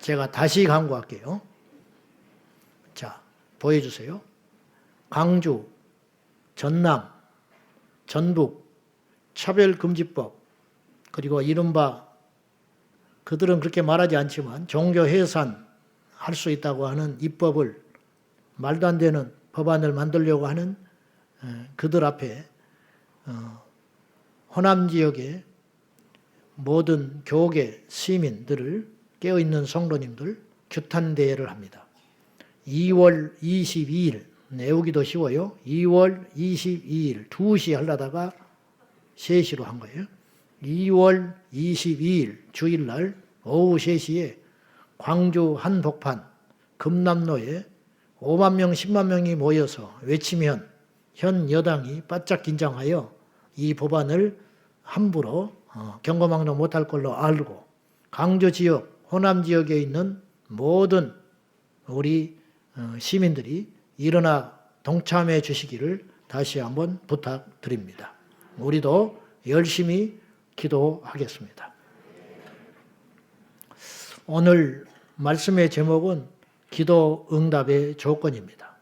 제가 다시 강구할게요. 자, 보여주세요. 광주, 전남, 전북, 차별금지법, 그리고 이른바 그들은 그렇게 말하지 않지만 종교 해산 할 수 있다고 하는 입법을 말도 안 되는 법안을 만들려고 하는 그들 앞에 호남 지역의 모든 교계 시민들을 깨어있는 성도님들 규탄대회를 합니다. 2월 22일 외우기도 쉬워요. 2월 22일 2시 하려다가 3시로 한 거예요. 2월 22일 주일날 오후 3시에 광주 한복판 금남로에 5만 명, 10만 명이 모여서 외치면 현 여당이 바짝 긴장하여 이 법안을 함부로 경거망동 못할 걸로 알고 광주 지역, 호남 지역에 있는 모든 우리 시민들이 일어나 동참해 주시기를 다시 한번 부탁드립니다. 우리도 열심히 기도하겠습니다. 오늘 말씀의 제목은 기도 응답의 조건입니다.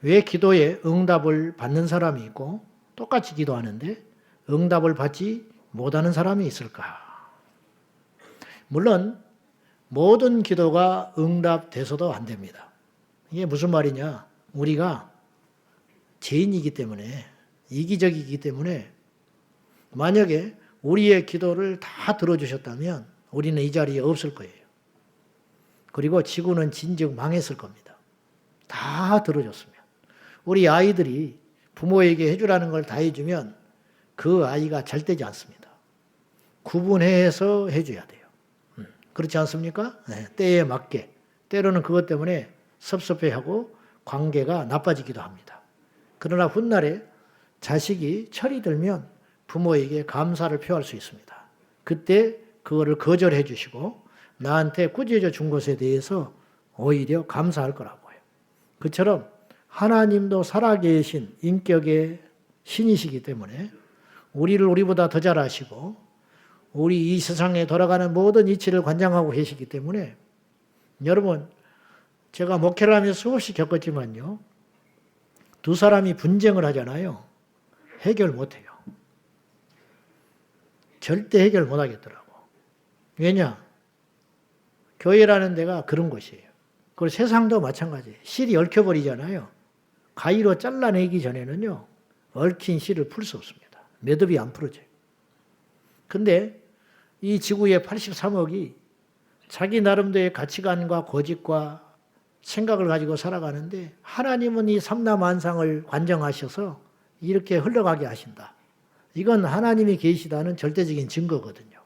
왜 기도에 응답을 받는 사람이 있고 똑같이 기도하는데 응답을 받지 못하는 사람이 있을까? 물론 모든 기도가 응답돼서도 안 됩니다. 이게 무슨 말이냐? 우리가 죄인이기 때문에, 이기적이기 때문에 만약에 우리의 기도를 다 들어주셨다면 우리는 이 자리에 없을 거예요. 그리고 지구는 진즉 망했을 겁니다. 다 들어줬으면. 우리 아이들이 부모에게 해주라는 걸 다 해주면 그 아이가 잘 되지 않습니다. 구분해서 해줘야 돼요. 그렇지 않습니까? 네, 때에 맞게. 때로는 그것 때문에 섭섭해하고 관계가 나빠지기도 합니다. 그러나 훗날에 자식이 철이 들면 부모에게 감사를 표할 수 있습니다. 그때 그거를 거절해 주시고 나한테 꾸짖어 준 것에 대해서 오히려 감사할 거라고 해요. 그처럼 하나님도 살아계신 인격의 신이시기 때문에 우리를 우리보다 더 잘 아시고 우리 이 세상에 돌아가는 모든 이치를 관장하고 계시기 때문에 여러분, 제가 목회를 하면서 수없이 겪었지만요. 두 사람이 분쟁을 하잖아요. 해결 못해요. 절대 해결 못하겠더라고. 왜냐? 교회라는 데가 그런 곳이에요. 그리고 세상도 마찬가지예요. 실이 얽혀버리잖아요. 가위로 잘라내기 전에는요. 얽힌 실을 풀 수 없습니다. 매듭이 안 풀어져요. 근데 이 지구의 83억이 자기 나름대로의 가치관과 고집과 생각을 가지고 살아가는데 하나님은 이 삼라만상을 관정하셔서 이렇게 흘러가게 하신다. 이건 하나님이 계시다는 절대적인 증거거든요.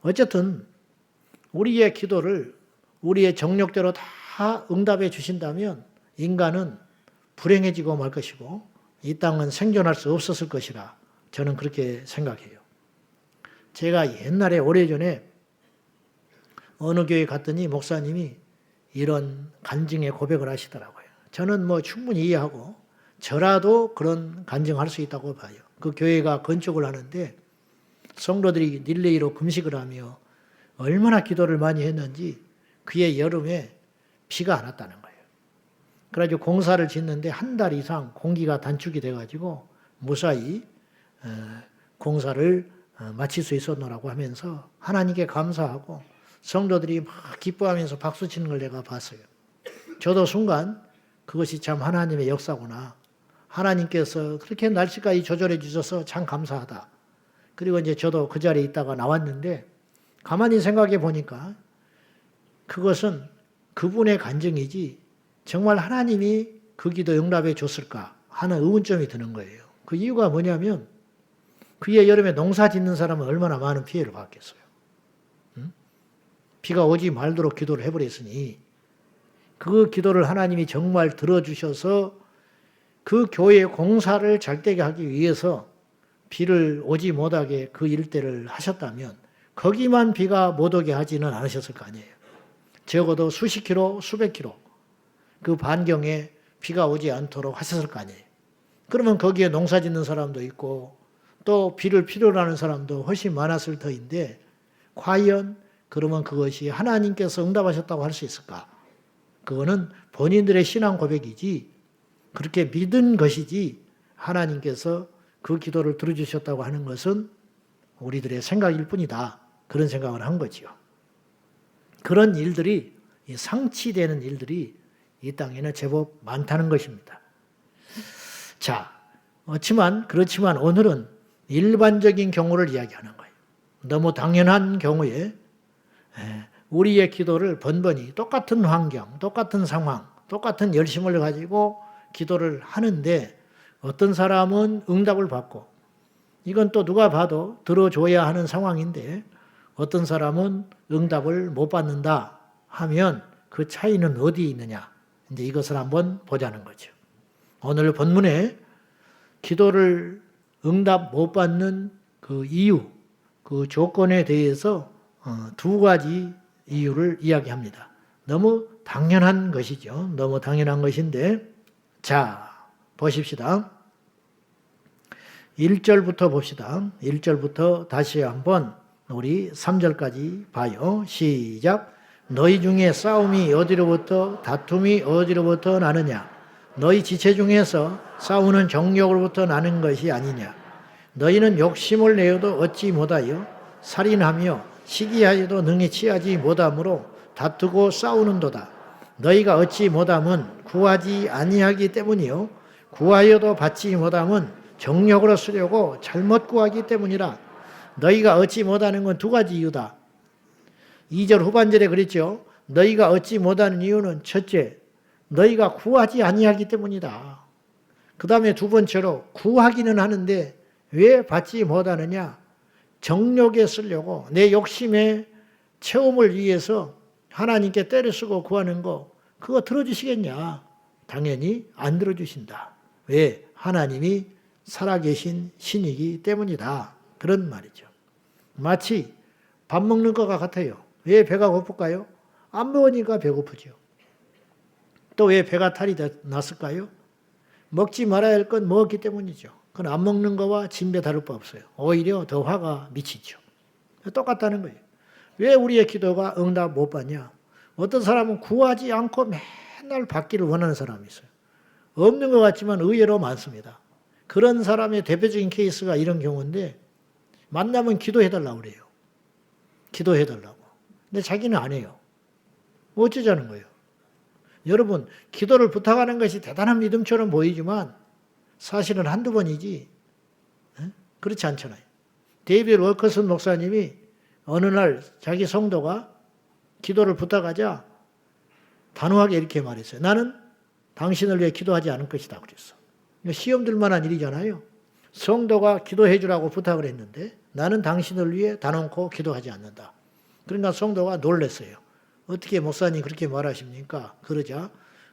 어쨌든 우리의 기도를 우리의 정력대로 다 응답해 주신다면 인간은 불행해지고 말 것이고 이 땅은 생존할 수 없었을 것이라 저는 그렇게 생각해요. 제가 옛날에 오래전에 어느 교회 갔더니 목사님이 이런 간증의 고백을 하시더라고요. 저는 충분히 이해하고 저라도 그런 간증할 수 있다고 봐요. 그 교회가 건축을 하는데 성도들이 릴레이로 금식을 하며 얼마나 기도를 많이 했는지 그해 여름에 비가 안 왔다는 거예요. 그래가지고 공사를 짓는데 한 달 이상 공기가 단축이 돼가지고 무사히 공사를 마칠 수 있었노라고 하면서 하나님께 감사하고 성도들이 막 기뻐하면서 박수치는 걸 내가 봤어요. 저도 순간 그것이 참 하나님의 역사구나. 하나님께서 그렇게 날씨까지 조절해 주셔서 참 감사하다. 그리고 이제 저도 그 자리에 있다가 나왔는데 가만히 생각해 보니까 그것은 그분의 간증이지 정말 하나님이 그 기도 응답해 줬을까 하는 의문점이 드는 거예요. 그 이유가 뭐냐면 그해 여름에 농사 짓는 사람은 얼마나 많은 피해를 받겠어요. 비가 오지 말도록 기도를 해버렸으니 그 기도를 하나님이 정말 들어주셔서 그 교회 공사를 잘되게 하기 위해서 비를 오지 못하게 그 일대를 하셨다면 거기만 비가 못 오게 하지는 않으셨을 거 아니에요. 적어도 수십 킬로, 수백 킬로 그 반경에 비가 오지 않도록 하셨을 거 아니에요. 그러면 거기에 농사 짓는 사람도 있고 또 비를 필요로 하는 사람도 훨씬 많았을 터인데 과연 그러면 그것이 하나님께서 응답하셨다고 할 수 있을까? 그거는 본인들의 신앙 고백이지 그렇게 믿은 것이지 하나님께서 그 기도를 들어주셨다고 하는 것은 우리들의 생각일 뿐이다. 그런 생각을 한 거지요. 그런 일들이 상치되는 일들이 이 땅에는 제법 많다는 것입니다. 자, 그렇지만 오늘은 일반적인 경우를 이야기하는 거예요. 너무 당연한 경우에 우리의 기도를 번번이 똑같은 환경, 똑같은 상황, 똑같은 열심을 가지고 기도를 하는데 어떤 사람은 응답을 받고 이건 또 누가 봐도 들어줘야 하는 상황인데 어떤 사람은 응답을 못 받는다 하면 그 차이는 어디에 있느냐? 이제 이것을 한번 보자는 거죠. 오늘 본문에 기도를 응답 못 받는 그 이유, 그 조건에 대해서 두 가지 이유를 이야기합니다. 너무 당연한 것이죠. 너무 당연한 것인데 자, 보십시다. 1절부터 봅시다. 1절부터 다시 한번 우리 3절까지 봐요. 시작. 너희 중에 싸움이 어디로부터 다툼이 어디로부터 나느냐? 너희 지체 중에서 싸우는 정욕으로부터 나는 것이 아니냐? 너희는 욕심을 내어도 얻지 못하여 살인하며 시기하여도 능히 취하지 못하므로 다투고 싸우는도다. 너희가 얻지 못함은 구하지 아니하기 때문이요 구하여도 받지 못함은 정욕으로 쓰려고 잘못 구하기 때문이라. 너희가 얻지 못하는 건 두 가지 이유다. 2절 후반절에 그랬죠. 너희가 얻지 못하는 이유는 첫째, 너희가 구하지 아니하기 때문이다. 그 다음에 두 번째로 구하기는 하는데 왜 받지 못하느냐? 정욕에 쓰려고 내 욕심의 체험을 위해서 하나님께 때려 쓰고 구하는 거 그거 들어주시겠냐? 당연히 안 들어주신다. 왜? 하나님이 살아계신 신이기 때문이다. 그런 말이죠. 마치 밥 먹는 것과 같아요. 왜 배가 고플까요? 안 먹으니까 배고프죠. 또 왜 배가 탈이 났을까요? 먹지 말아야 할 건 먹었기 때문이죠. 그건 안 먹는 거와 진배 다를 바 없어요. 오히려 더 화가 미치죠. 똑같다는 거예요. 왜 우리의 기도가 응답 못 받냐? 어떤 사람은 구하지 않고 맨날 받기를 원하는 사람이 있어요. 없는 것 같지만 의외로 많습니다. 그런 사람의 대표적인 케이스가 이런 경우인데 만나면 기도해달라고 그래요. 기도해달라고. 근데 자기는 안 해요. 어쩌자는 거예요. 여러분, 기도를 부탁하는 것이 대단한 믿음처럼 보이지만 사실은 한두 번이지 그렇지 않잖아요. 데이비드 월커슨 목사님이 어느 날 자기 성도가 기도를 부탁하자 단호하게 이렇게 말했어요. 나는 당신을 위해 기도하지 않을 것이다 그랬어. 시험 들 만한 일이잖아요. 성도가 기도해 주라고 부탁을 했는데 나는 당신을 위해 단언코 기도하지 않는다. 그러니까 성도가 놀랐어요. 어떻게 목사님 그렇게 말하십니까? 그러자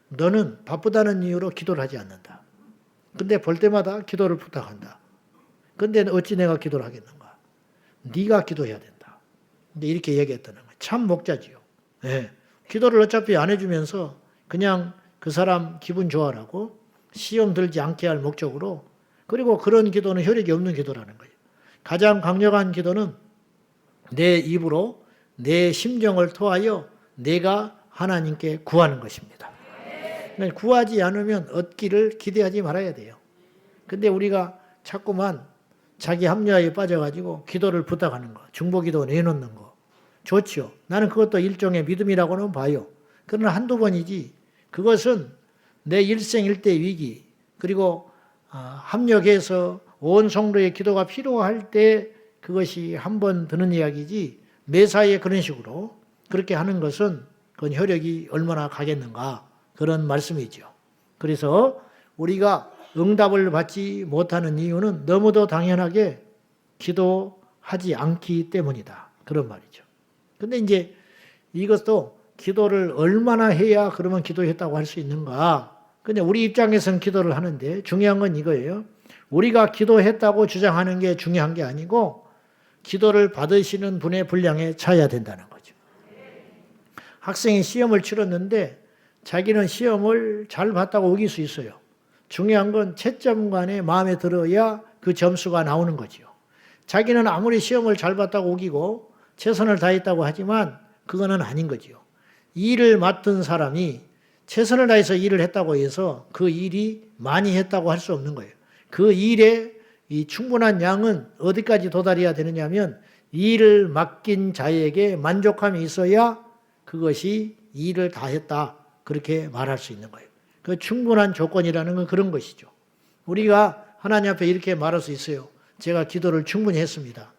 너는 바쁘다는 이유로 기도를 하지 않는다. 근데 볼 때마다 기도를 부탁한다. 근데 어찌 내가 기도를 하겠는가? 네가 기도해야 된다. 근데 이렇게 얘기했다는 거예요. 참 목자지요. 네. 기도를 어차피 안 해주면서 그냥 그 사람 기분 좋아라고 시험 들지 않게 할 목적으로 그리고 그런 기도는 효력이 없는 기도라는 거예요. 가장 강력한 기도는 내 입으로 내 심정을 토하여 내가 하나님께 구하는 것입니다. 그러니까 구하지 않으면 얻기를 기대하지 말아야 돼요. 근데 우리가 자꾸만 자기 합리화에 빠져가지고 기도를 부탁하는 거, 중보기도 내놓는 거 좋죠. 나는 그것도 일종의 믿음이라고는 봐요. 그러나 한두 번이지 그것은 내 일생일대 위기 그리고 합력해서 온 성도의 기도가 필요할 때 그것이 한 번 드는 이야기지 매사에 그런 식으로 그렇게 하는 것은 그건 효력이 얼마나 가겠는가 그런 말씀이죠. 그래서 우리가 응답을 받지 못하는 이유는 너무도 당연하게 기도하지 않기 때문이다. 그런 말이죠. 근데 이제 이것도 기도를 얼마나 해야 그러면 기도했다고 할 수 있는가? 근데 우리 입장에서는 기도를 하는데 중요한 건 이거예요. 우리가 기도했다고 주장하는 게 중요한 게 아니고 기도를 받으시는 분의 분량에 차야 된다는 거죠. 학생이 시험을 치렀는데 자기는 시험을 잘 봤다고 우길 수 있어요. 중요한 건 채점관의 마음에 들어야 그 점수가 나오는 거죠. 자기는 아무리 시험을 잘 봤다고 우기고 최선을 다했다고 하지만 그거는 아닌 거지요. 일을 맡은 사람이 최선을 다해서 일을 했다고 해서 그 일이 많이 했다고 할 수 없는 거예요. 그 일에 이 충분한 양은 어디까지 도달해야 되느냐면 일을 맡긴 자에게 만족함이 있어야 그것이 일을 다 했다. 그렇게 말할 수 있는 거예요. 그 충분한 조건이라는 건 그런 것이죠. 우리가 하나님 앞에 이렇게 말할 수 있어요. 제가 기도를 충분히 했습니다.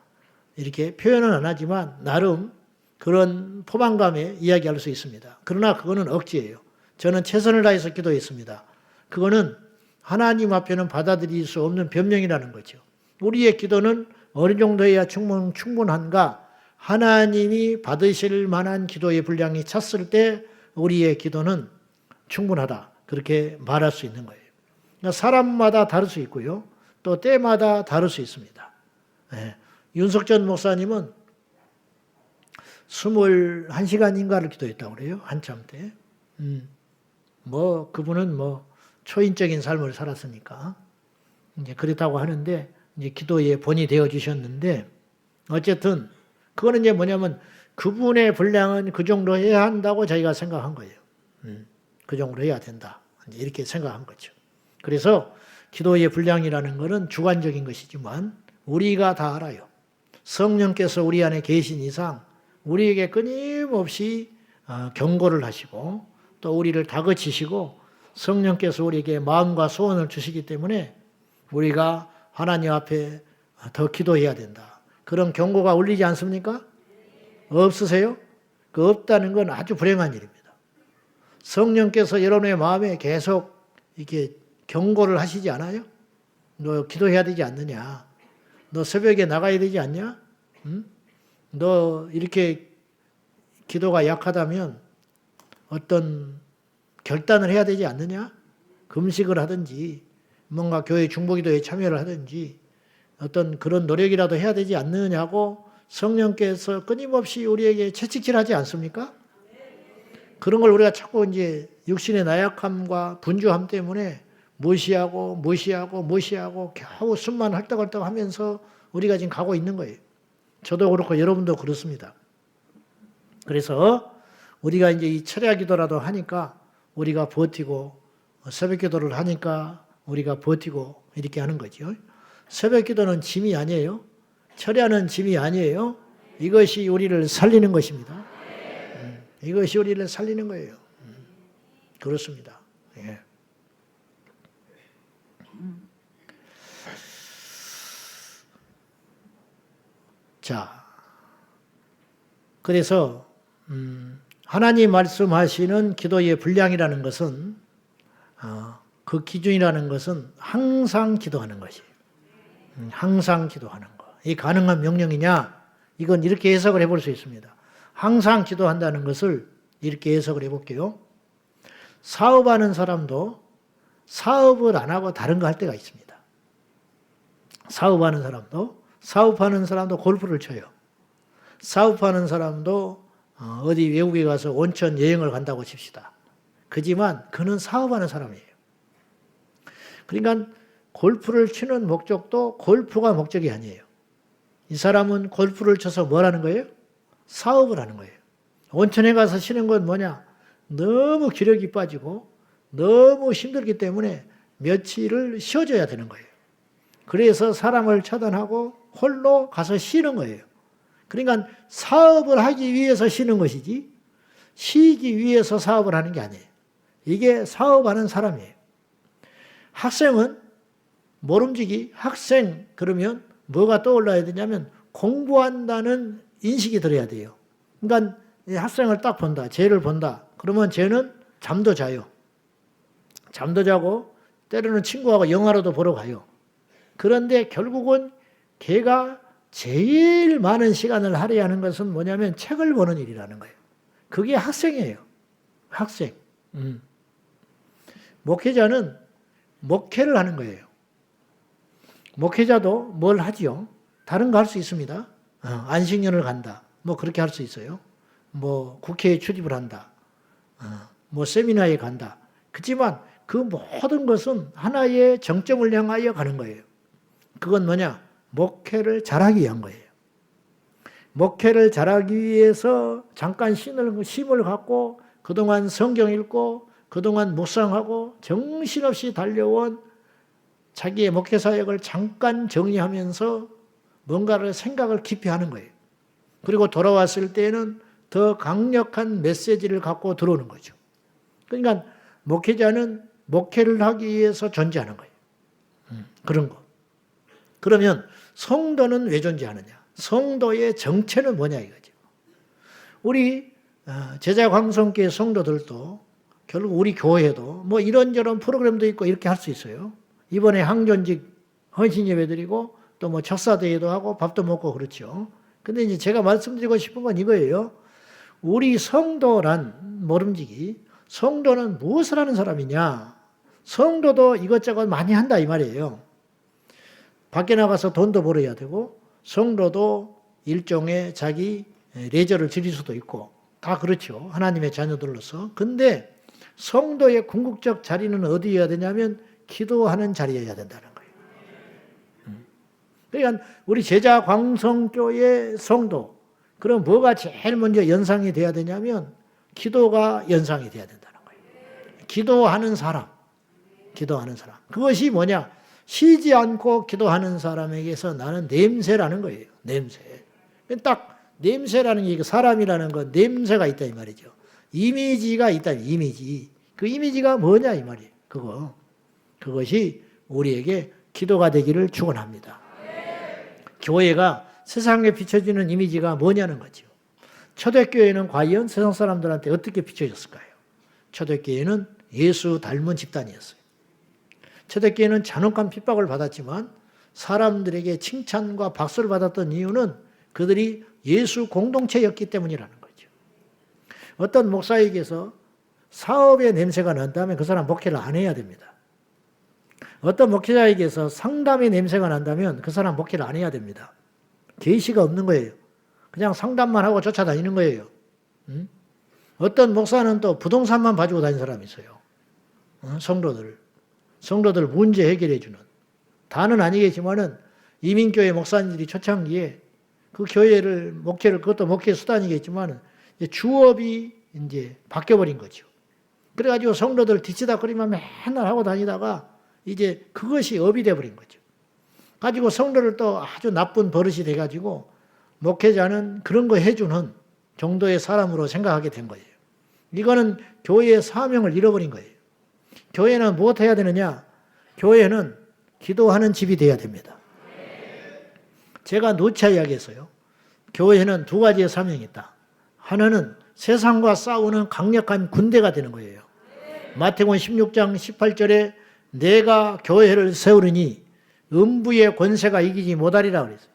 이렇게 표현은 안 하지만 나름 그런 포만감에 이야기할 수 있습니다. 그러나 그거는 억지예요. 저는 최선을 다해서 기도했습니다. 그거는 하나님 앞에는 받아들일 수 없는 변명이라는 거죠. 우리의 기도는 어느 정도여야 충분한가? 하나님이 받으실 만한 기도의 분량이 찼을 때 우리의 기도는 충분하다. 그렇게 말할 수 있는 거예요. 그러니까 사람마다 다를 수 있고요. 또 때마다 다를 수 있습니다. 네. 윤석전 목사님은 21시간인가를 기도했다고 그래요. 한참 때. 그분은 초인적인 삶을 살았으니까. 이제 그렇다고 하는데, 이제 기도의 본이 되어 주셨는데, 어쨌든, 그거는 이제 뭐냐면, 그분의 분량은 그 정도 해야 한다고 저희가 생각한 거예요. 그 정도 해야 된다. 이렇게 생각한 거죠. 그래서 기도의 분량이라는 것은 주관적인 것이지만, 우리가 다 알아요. 성령께서 우리 안에 계신 이상, 우리에게 끊임없이 경고를 하시고, 또 우리를 다그치시고, 성령께서 우리에게 마음과 소원을 주시기 때문에 우리가 하나님 앞에 더 기도해야 된다. 그런 경고가 울리지 않습니까? 없으세요? 그 없다는 건 아주 불행한 일입니다. 성령께서 여러분의 마음에 계속 이렇게 경고를 하시지 않아요? 너 기도해야 되지 않느냐? 너 새벽에 나가야 되지 않냐? 응? 너 이렇게 기도가 약하다면 어떤 결단을 해야 되지 않느냐? 금식을 하든지 뭔가 교회 중보기도에 참여를 하든지 어떤 그런 노력이라도 해야 되지 않느냐고 성령께서 끊임없이 우리에게 채찍질하지 않습니까? 그런 걸 우리가 자꾸 이제 육신의 나약함과 분주함 때문에 무시하고 겨우 숨만 헐떡헐떡 하면서 우리가 지금 가고 있는 거예요. 저도 그렇고 여러분도 그렇습니다. 그래서 우리가 이제 이 철야 기도라도 하니까 우리가 버티고 새벽 기도를 하니까 우리가 버티고 이렇게 하는 거죠. 새벽 기도는 짐이 아니에요. 철야는 짐이 아니에요. 이것이 우리를 살리는 것입니다. 이것이 우리를 살리는 거예요. 그렇습니다. 예. 자, 그래서 하나님 말씀하시는 기도의 분량이라는 것은 그 기준이라는 것은 항상 기도하는 것이에요. 항상 기도하는 것. 이 가능한 명령이냐? 이건 이렇게 해석을 해볼 수 있습니다. 항상 기도한다는 것을 이렇게 해석을 해볼게요. 사업하는 사람도 사업을 안 하고 다른 거 할 때가 있습니다. 사업하는 사람도 골프를 쳐요. 사업하는 사람도 어디 외국에 가서 온천 여행을 간다고 칩시다. 그지만 그는 사업하는 사람이에요. 그러니까 골프를 치는 목적도 골프가 목적이 아니에요. 이 사람은 골프를 쳐서 뭘 하는 거예요? 사업을 하는 거예요. 온천에 가서 쉬는 건 뭐냐? 너무 기력이 빠지고 너무 힘들기 때문에 며칠을 쉬어줘야 되는 거예요. 그래서 사람을 차단하고 홀로 가서 쉬는 거예요. 그러니까 사업을 하기 위해서 쉬는 것이지 쉬기 위해서 사업을 하는 게 아니에요. 이게 사업하는 사람이에요. 학생은 모름지기 학생 그러면 뭐가 떠올라야 되냐면 공부한다는 인식이 들어야 돼요. 그러니까 학생을 딱 본다. 쟤를 본다. 그러면 쟤는 잠도 자요. 잠도 자고 때로는 친구하고 영화라도 보러 가요. 그런데 결국은 걔가 제일 많은 시간을 할애하는 것은 뭐냐면 책을 보는 일이라는 거예요. 그게 학생이에요. 학생. 목회자는 목회를 하는 거예요. 목회자도 뭘 하지요? 다른 거 할 수 있습니다. 안식년을 간다. 뭐 그렇게 할 수 있어요. 뭐 국회에 출입을 한다. 뭐 세미나에 간다. 그렇지만 그 모든 것은 하나의 정점을 향하여 가는 거예요. 그건 뭐냐? 목회를 잘하기 위한 거예요. 목회를 잘하기 위해서 잠깐 쉼을 갖고 그동안 성경 읽고 그동안 묵상하고 정신없이 달려온 자기의 목회 사역을 잠깐 정리하면서 뭔가를 생각을 깊이 하는 거예요. 그리고 돌아왔을 때는 더 강력한 메시지를 갖고 들어오는 거죠. 그러니까 목회자는 목회를 하기 위해서 존재하는 거예요. 그런 거. 그러면 성도는 왜 존재하느냐? 성도의 정체는 뭐냐 이거죠. 우리 제자광성교회 성도들도 결국 우리 교회도 뭐 이런저런 프로그램도 있고 이렇게 할 수 있어요. 이번에 항존직 헌신예배 드리고 또 뭐 척사대회도 하고 밥도 먹고 그렇죠. 근데 이제 제가 말씀드리고 싶은 건 이거예요. 우리 성도란 모름지기 성도는 무엇을 하는 사람이냐? 성도도 이것저것 많이 한다 이 말이에요. 밖에 나가서 돈도 벌어야 되고 성도도 일종의 자기 레저를 즐길 수도 있고 다 그렇죠. 하나님의 자녀들로서. 근데 성도의 궁극적 자리는 어디여야 되냐면 기도하는 자리여야 된다는 거예요. 그러니까 우리 제자광성교회 성도 그럼 뭐가 제일 먼저 연상이 돼야 되냐면 기도가 연상이 돼야 된다는 거예요. 기도하는 사람. 그것이 뭐냐? 쉬지 않고 기도하는 사람에게서 나는 냄새라는 거예요. 냄새. 딱 냄새라는 게 사람이라는 건 냄새가 있다 이 말이죠. 이미지가 있다. 이미지. 그 이미지가 뭐냐 이 말이에요. 그것이 우리에게 기도가 되기를 축원합니다. 교회가 세상에 비춰지는 이미지가 뭐냐는 거죠. 초대교회는 과연 세상 사람들한테 어떻게 비춰졌을까요? 초대교회는 예수 닮은 집단이었어요. 초대교회는 잔혹한 핍박을 받았지만 사람들에게 칭찬과 박수를 받았던 이유는 그들이 예수 공동체였기 때문이라는 거죠. 어떤 목사에게서 사업의 냄새가 난다면 그 사람 목회를 안 해야 됩니다. 어떤 목회자에게서 상담의 냄새가 난다면 그 사람 목회를 안 해야 됩니다. 계시가 없는 거예요. 그냥 상담만 하고 쫓아다니는 거예요. 어떤 목사는 또 부동산만 봐주고 다니는 사람이 있어요. 성도들 문제 해결해 주는. 다는 아니겠지만은 이민교회 목사님들이 초창기에 그 교회를 목회를 그것도 목회 수단이겠지만 주업이 이제 바뀌어버린 거죠. 그래가지고 성도들 뒤치다거리만 맨날 하고 다니다가 이제 그것이 업이 돼버린 거죠. 가지고 성도를 또 아주 나쁜 버릇이 돼가지고 목회자는 그런 거 해주는 정도의 사람으로 생각하게 된 거예요. 이거는 교회의 사명을 잃어버린 거예요. 교회는 무엇 해야 되느냐? 교회는 기도하는 집이 돼야 됩니다. 제가 누차 이야기했어요. 교회는 두 가지의 사명이 있다. 하나는 세상과 싸우는 강력한 군대가 되는 거예요. 마태복음 16장 18절에 내가 교회를 세우리니 음부의 권세가 이기지 못하리라 그랬어요.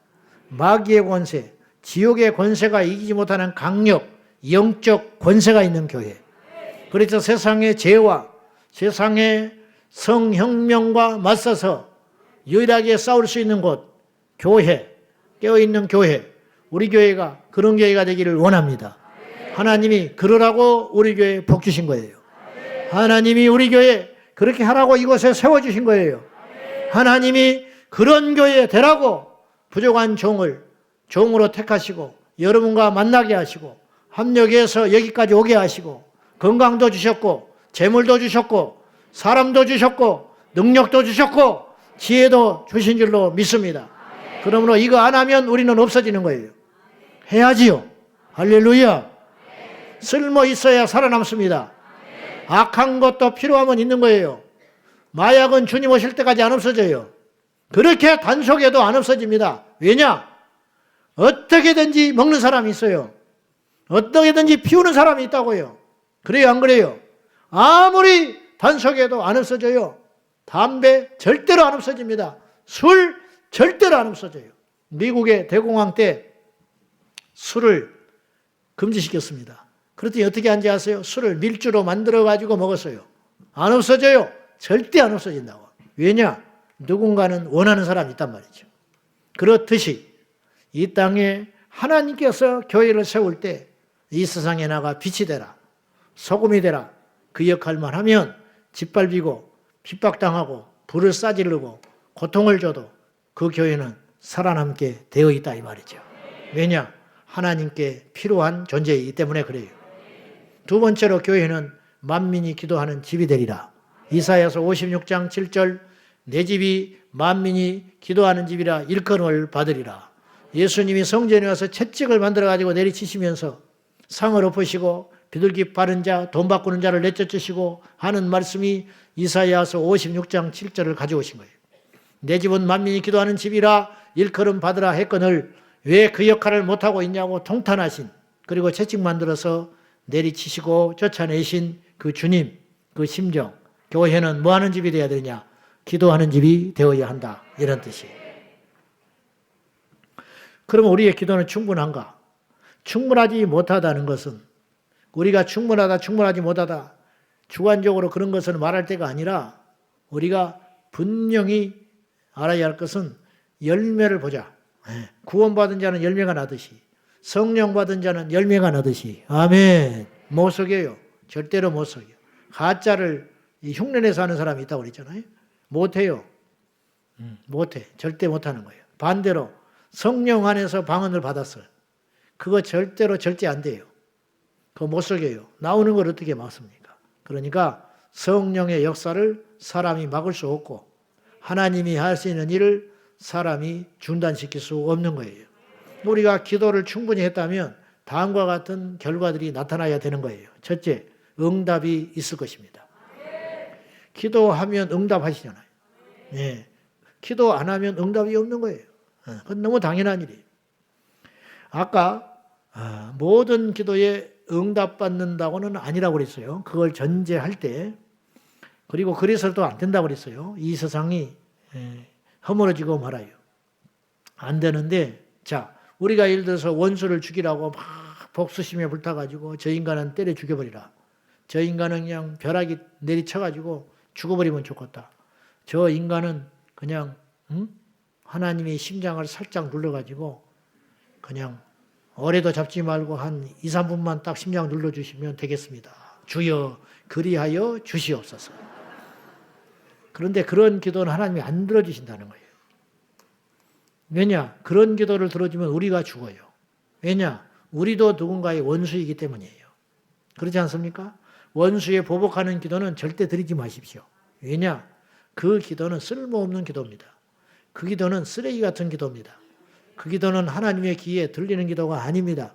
마귀의 권세, 지옥의 권세가 이기지 못하는 강력, 영적 권세가 있는 교회. 그래서 세상의 죄와 세상의 성혁명과 맞서서 유일하게 싸울 수 있는 곳, 교회, 깨어있는 교회, 우리 교회가 그런 교회가 되기를 원합니다. 하나님이 그러라고 우리 교회에 복 주신 거예요. 하나님이 우리 교회 그렇게 하라고 이곳에 세워주신 거예요. 하나님이 그런 교회 되라고 부족한 종으로 택하시고 여러분과 만나게 하시고 합력해서 여기까지 오게 하시고 건강도 주셨고 재물도 주셨고 사람도 주셨고 능력도 주셨고 지혜도 주신 줄로 믿습니다. 그러므로 이거 안 하면 우리는 없어지는 거예요. 해야지요. 할렐루야. 쓸모 있어야 살아남습니다. 악한 것도 필요하면 있는 거예요. 마약은 주님 오실 때까지 안 없어져요. 그렇게 단속해도 안 없어집니다. 왜냐? 어떻게든지 먹는 사람이 있어요. 어떻게든지 피우는 사람이 있다고요. 그래요, 안 그래요? 아무리 단속해도 안 없어져요. 담배 절대로 안 없어집니다. 술 절대로 안 없어져요. 미국의 대공황 때 술을 금지시켰습니다. 그랬더니 어떻게 한지 아세요? 술을 밀주로 만들어가지고 먹었어요. 안 없어져요. 절대 안 없어진다고. 왜냐? 누군가는 원하는 사람이 있단 말이죠. 그렇듯이 이 땅에 하나님께서 교회를 세울 때 이 세상에 나가 빛이 되라, 소금이 되라, 그 역할만 하면 짓밟히고 핍박당하고 불을 싸지르고 고통을 줘도 그 교회는 살아남게 되어 있다 이 말이죠. 왜냐? 하나님께 필요한 존재이기 때문에 그래요. 두 번째로 교회는 만민이 기도하는 집이 되리라. 이사야서 56장 7절 내 집이 만민이 기도하는 집이라 일컬음을 받으리라. 예수님이 성전에 와서 채찍을 만들어가지고 내리치시면서 상을 엎으시고 비둘기 바른 자, 돈 바꾸는 자를 내쫓으시고 하는 말씀이 이사야서 56장 7절을 가져오신 거예요. 내 집은 만민이 기도하는 집이라 일컬음 받으라 했거늘 왜 그 역할을 못하고 있냐고 통탄하신, 그리고 채찍 만들어서 내리치시고 쫓아내신 그 주님, 그 심정. 교회는 뭐 하는 집이 되어야 되냐? 기도하는 집이 되어야 한다. 이런 뜻이에요. 그러면 우리의 기도는 충분한가? 충분하지 못하다는 것은 우리가 충분하다, 충분하지 못하다 주관적으로 그런 것을 말할 때가 아니라 우리가 분명히 알아야 할 것은 열매를 보자. 구원받은 자는 열매가 나듯이 성령 받은 자는 열매가 나듯이 아멘. 못 속여요. 절대로 못 속여. 가짜를 흉내내서 하는 사람이 있다고 그랬잖아요. 못해요. 못해. 절대 못하는 거예요. 반대로 성령 안에서 방언을 받았어요. 그거 절대로 절대 안 돼요. 그거 못 속여요. 나오는 걸 어떻게 막습니까? 그러니까 성령의 역사를 사람이 막을 수 없고 하나님이 할 수 있는 일을 사람이 중단시킬 수 없는 거예요. 우리가 기도를 충분히 했다면 다음과 같은 결과들이 나타나야 되는 거예요. 첫째, 응답이 있을 것입니다. 기도하면 응답하시잖아요. 네. 기도 안 하면 응답이 없는 거예요. 그건 너무 당연한 일이에요. 아까 모든 기도에 응답받는다고는 아니라고 그랬어요. 그걸 전제할 때. 그리고 그래서도 안 된다고 그랬어요. 이 세상이 허물어지고 말아요. 안 되는데, 자, 우리가 예를 들어서 원수를 죽이라고 막 복수심에 불타가지고 저 인간은 때려 죽여버리라. 저 인간은 그냥 벼락이 내리쳐가지고 죽어버리면 좋겠다. 저 인간은 그냥 하나님의 심장을 살짝 눌러가지고 그냥 어뢰도 잡지 말고 한 2, 3분만 딱 심장 눌러주시면 되겠습니다. 주여 그리하여 주시옵소서. 그런데 그런 기도는 하나님이 안 들어주신다는 거예요. 왜냐? 그런 기도를 들어주면 우리가 죽어요. 왜냐? 우리도 누군가의 원수이기 때문이에요. 그렇지 않습니까? 원수에 보복하는 기도는 절대 드리지 마십시오. 왜냐? 그 기도는 쓸모없는 기도입니다. 그 기도는 쓰레기 같은 기도입니다. 그 기도는 하나님의 귀에 들리는 기도가 아닙니다.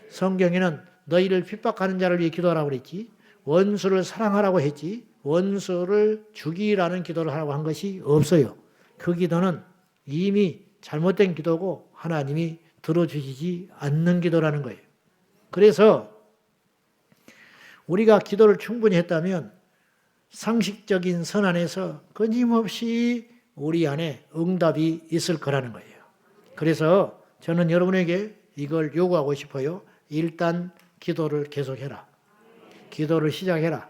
성경에는 너희를 핍박하는 자를 위해 기도하라고 그랬지, 원수를 사랑하라고 했지, 원수를 죽이라는 기도를 하라고 한 것이 없어요. 그 기도는 이미 잘못된 기도고 하나님이 들어주시지 않는 기도라는 거예요. 그래서 우리가 기도를 충분히 했다면 상식적인 선 안에서 끊임없이 우리 안에 응답이 있을 거라는 거예요. 그래서 저는 여러분에게 이걸 요구하고 싶어요. 일단 기도를 계속해라. 기도를 시작해라.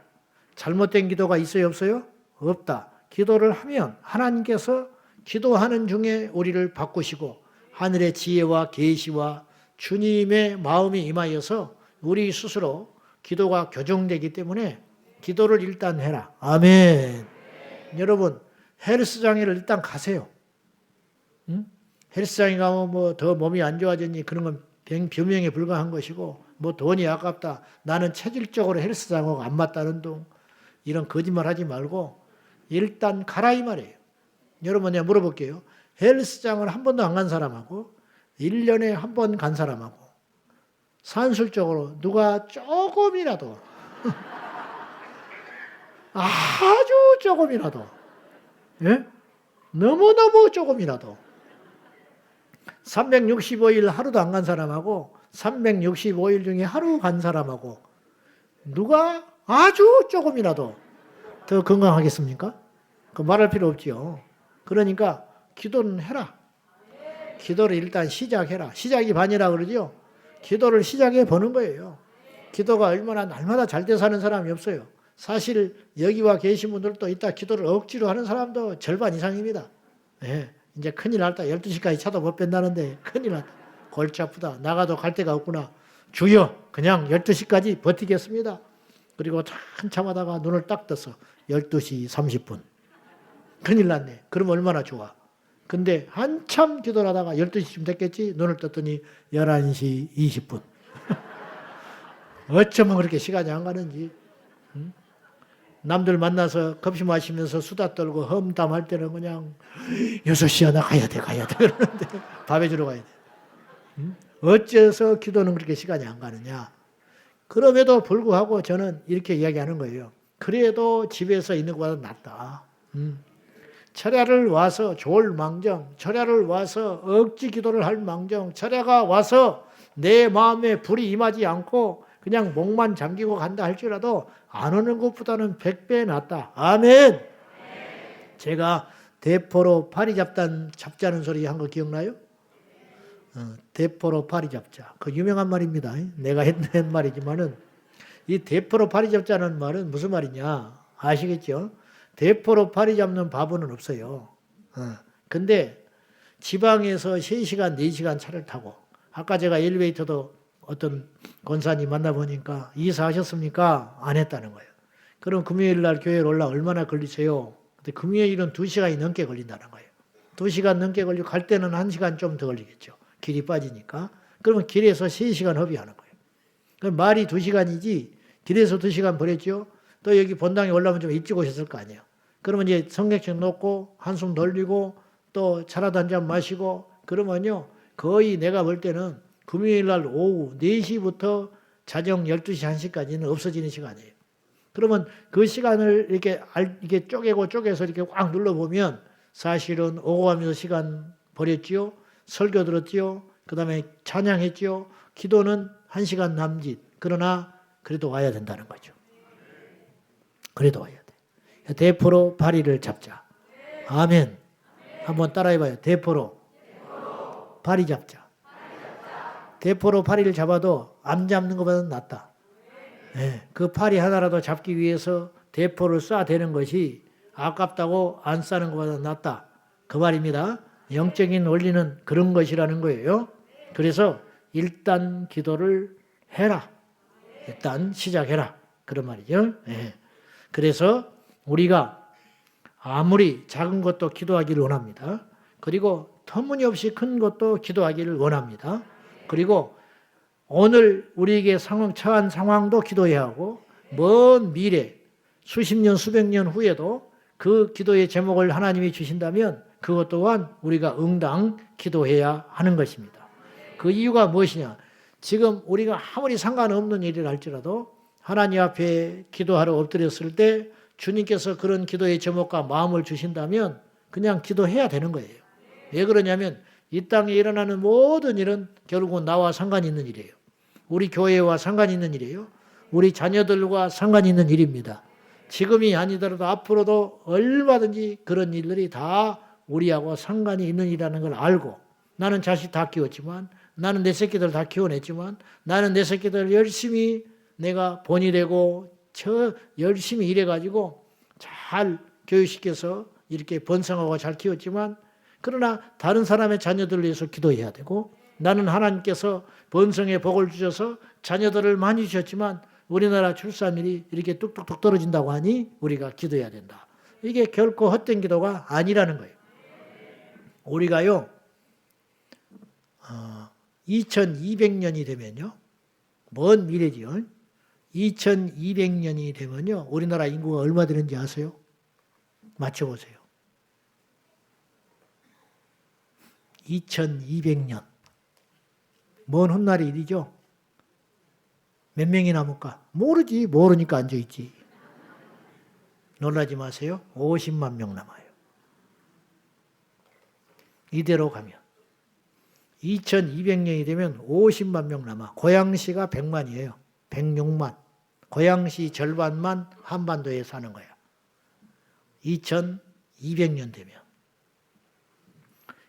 잘못된 기도가 있어요, 없어요? 없다. 기도를 하면 하나님께서 기도하는 중에 우리를 바꾸시고 하늘의 지혜와 계시와 주님의 마음이 임하여서 우리 스스로 기도가 교정되기 때문에 기도를 일단 해라. 아멘. 여러분, 헬스장에를 일단 가세요. 응? 헬스장에 가면 뭐 더 몸이 안 좋아졌니? 그런 건 변명에 불과한 것이고, 뭐 돈이 아깝다. 나는 체질적으로 헬스장하고 안 맞다는 둥. 이런 거짓말 하지 말고 일단 가라 이 말이에요. 여러분, 내가 물어볼게요. 헬스장을 한 번도 안 간 사람하고 1년에 한 번 간 사람하고 산술적으로 누가 조금이라도 아주 조금이라도, 예? 너무너무 조금이라도 365일 하루도 안 간 사람하고 365일 중에 하루 간 사람하고 누가 아주 조금이라도 더 건강하겠습니까? 그 말할 필요 없지요. 그러니까 기도는 해라. 기도를 일단 시작해라. 시작이 반이라 그러죠. 기도를 시작해 보는 거예요. 기도가 얼마나 날마다 잘 돼 사는 사람이 없어요. 사실 여기와 계신 분들도 이따 기도를 억지로 하는 사람도 절반 이상입니다. 네, 이제 큰일 났다. 12시까지 차도 못 뺀다는데 큰일 났다. 골치 아프다. 나가도 갈 데가 없구나. 주여 그냥 12시까지 버티겠습니다. 그리고 한참 하다가 눈을 딱 떠서 12시 30분. 큰일 났네. 그럼 얼마나 좋아. 근데 한참 기도를 하다가 12시쯤 됐겠지? 눈을 떴더니 11시 20분. 어쩌면 그렇게 시간이 안 가는지. 응? 남들 만나서 커피 마시면서 수다 떨고 험담할 때는 그냥 6시야 나 가야 돼 그러는데 밥해 주러 가야 돼. 응? 어째서 기도는 그렇게 시간이 안 가느냐. 그럼에도 불구하고 저는 이렇게 이야기하는 거예요. 그래도 집에서 있는 것보다 낫다. 철야를 와서 좋을 망정, 철야를 와서 억지 기도를 할 망정, 철야가 와서 내 마음에 불이 임하지 않고 그냥 목만 잠기고 간다 할지라도 안 오는 것보다는 100배 낫다. 아멘. 제가 대포로 파리 잡자는 소리 한 거 기억나요? 대포로 파리 잡자. 그 유명한 말입니다. 내가 했는 말이지만은 이 대포로 파리 잡자는 말은 무슨 말이냐 아시겠죠? 대포로 파리 잡는 바보는 없어요. 근데 지방에서 3시간, 4시간 차를 타고 아까 제가 엘리베이터도 어떤 권사님 만나보니까 이사하셨습니까? 안 했다는 거예요. 그럼 금요일 날 교회에 올라 얼마나 걸리세요? 근데 금요일은 2시간이 넘게 걸린다는 거예요. 2시간 넘게 걸리고 갈 때는 1시간 좀 더 걸리겠죠. 길이 빠지니까. 그러면 길에서 3시간 허비하는 거예요. 그럼 말이 2시간이지 길에서 2시간 버렸죠. 또 여기 본당에 올라오면 좀 일찍 오셨을 거 아니에요. 그러면 이제 성경책 놓고 한숨 돌리고 또 차라도 한 잔 마시고 그러면요. 거의 내가 볼 때는 금요일 날 오후 4시부터 자정 12시 1시까지는 없어지는 시간이에요. 그러면 그 시간을 이렇게 쪼개서 이렇게 꽉 눌러보면 사실은 오고 가면서 시간 버렸지요. 설교 들었지요. 그 다음에 찬양했지요. 기도는 1시간 남짓. 그러나 그래도 와야 된다는 거죠. 그래도 와야 돼. 대포로 파리를 잡자. 아멘. 한번 따라해봐요. 대포로 파리 잡자. 대포로 파리를 잡아도 안 잡는 것보다는 낫다. 네, 그 파리 하나라도 잡기 위해서 대포를 쏴대는 것이 아깝다고 안 쏴는 것보다 낫다. 그 말입니다. 영적인 원리는 그런 것이라는 거예요. 그래서 일단 기도를 해라. 일단 시작해라. 그런 말이죠. 네. 그래서 우리가 아무리 작은 것도 기도하기를 원합니다. 그리고 터무니없이 큰 것도 기도하기를 원합니다. 그리고 오늘 우리에게 처한 상황도 기도해야 하고 먼 미래 수십 년 수백 년 후에도 그 기도의 제목을 하나님이 주신다면 그것 또한 우리가 응당 기도해야 하는 것입니다. 그 이유가 무엇이냐? 지금 우리가 아무리 상관없는 일을 할지라도 하나님 앞에 기도하러 엎드렸을 때 주님께서 그런 기도의 제목과 마음을 주신다면 그냥 기도해야 되는 거예요. 왜 그러냐면 이 땅에 일어나는 모든 일은 결국은 나와 상관이 있는 일이에요. 우리 교회와 상관이 있는 일이에요. 우리 자녀들과 상관이 있는 일입니다. 지금이 아니더라도 앞으로도 얼마든지 그런 일들이 다 우리하고 상관이 있는 일이라는 걸 알고 나는 자식 다 키웠지만 나는 내 새끼들 다 키워냈지만 나는 내 새끼들 열심히 내가 본이 되고 열심히 일해가지고 잘 교육시켜서 이렇게 번성하고 잘 키웠지만 그러나 다른 사람의 자녀들을 위해서 기도해야 되고 나는 하나님께서 번성의 복을 주셔서 자녀들을 많이 주셨지만 우리나라 출산율이 이렇게 뚝뚝뚝 떨어진다고 하니 우리가 기도해야 된다. 이게 결코 헛된 기도가 아니라는 거예요. 우리가요 2200년이 되면요 먼 미래지요 2200년이 되면요 우리나라 인구가 얼마 되는지 아세요? 맞춰보세요. 2200년 먼 훗날의 일이죠. 몇 명이 남을까? 모르지. 모르니까 앉아있지. 놀라지 마세요. 50만 명 남아요. 이대로 가면 2200년이 되면 50만 명 남아. 고양시가 100만이에요. 106만. 고양시 절반만 한반도에 사는 거야. 2200년 되면.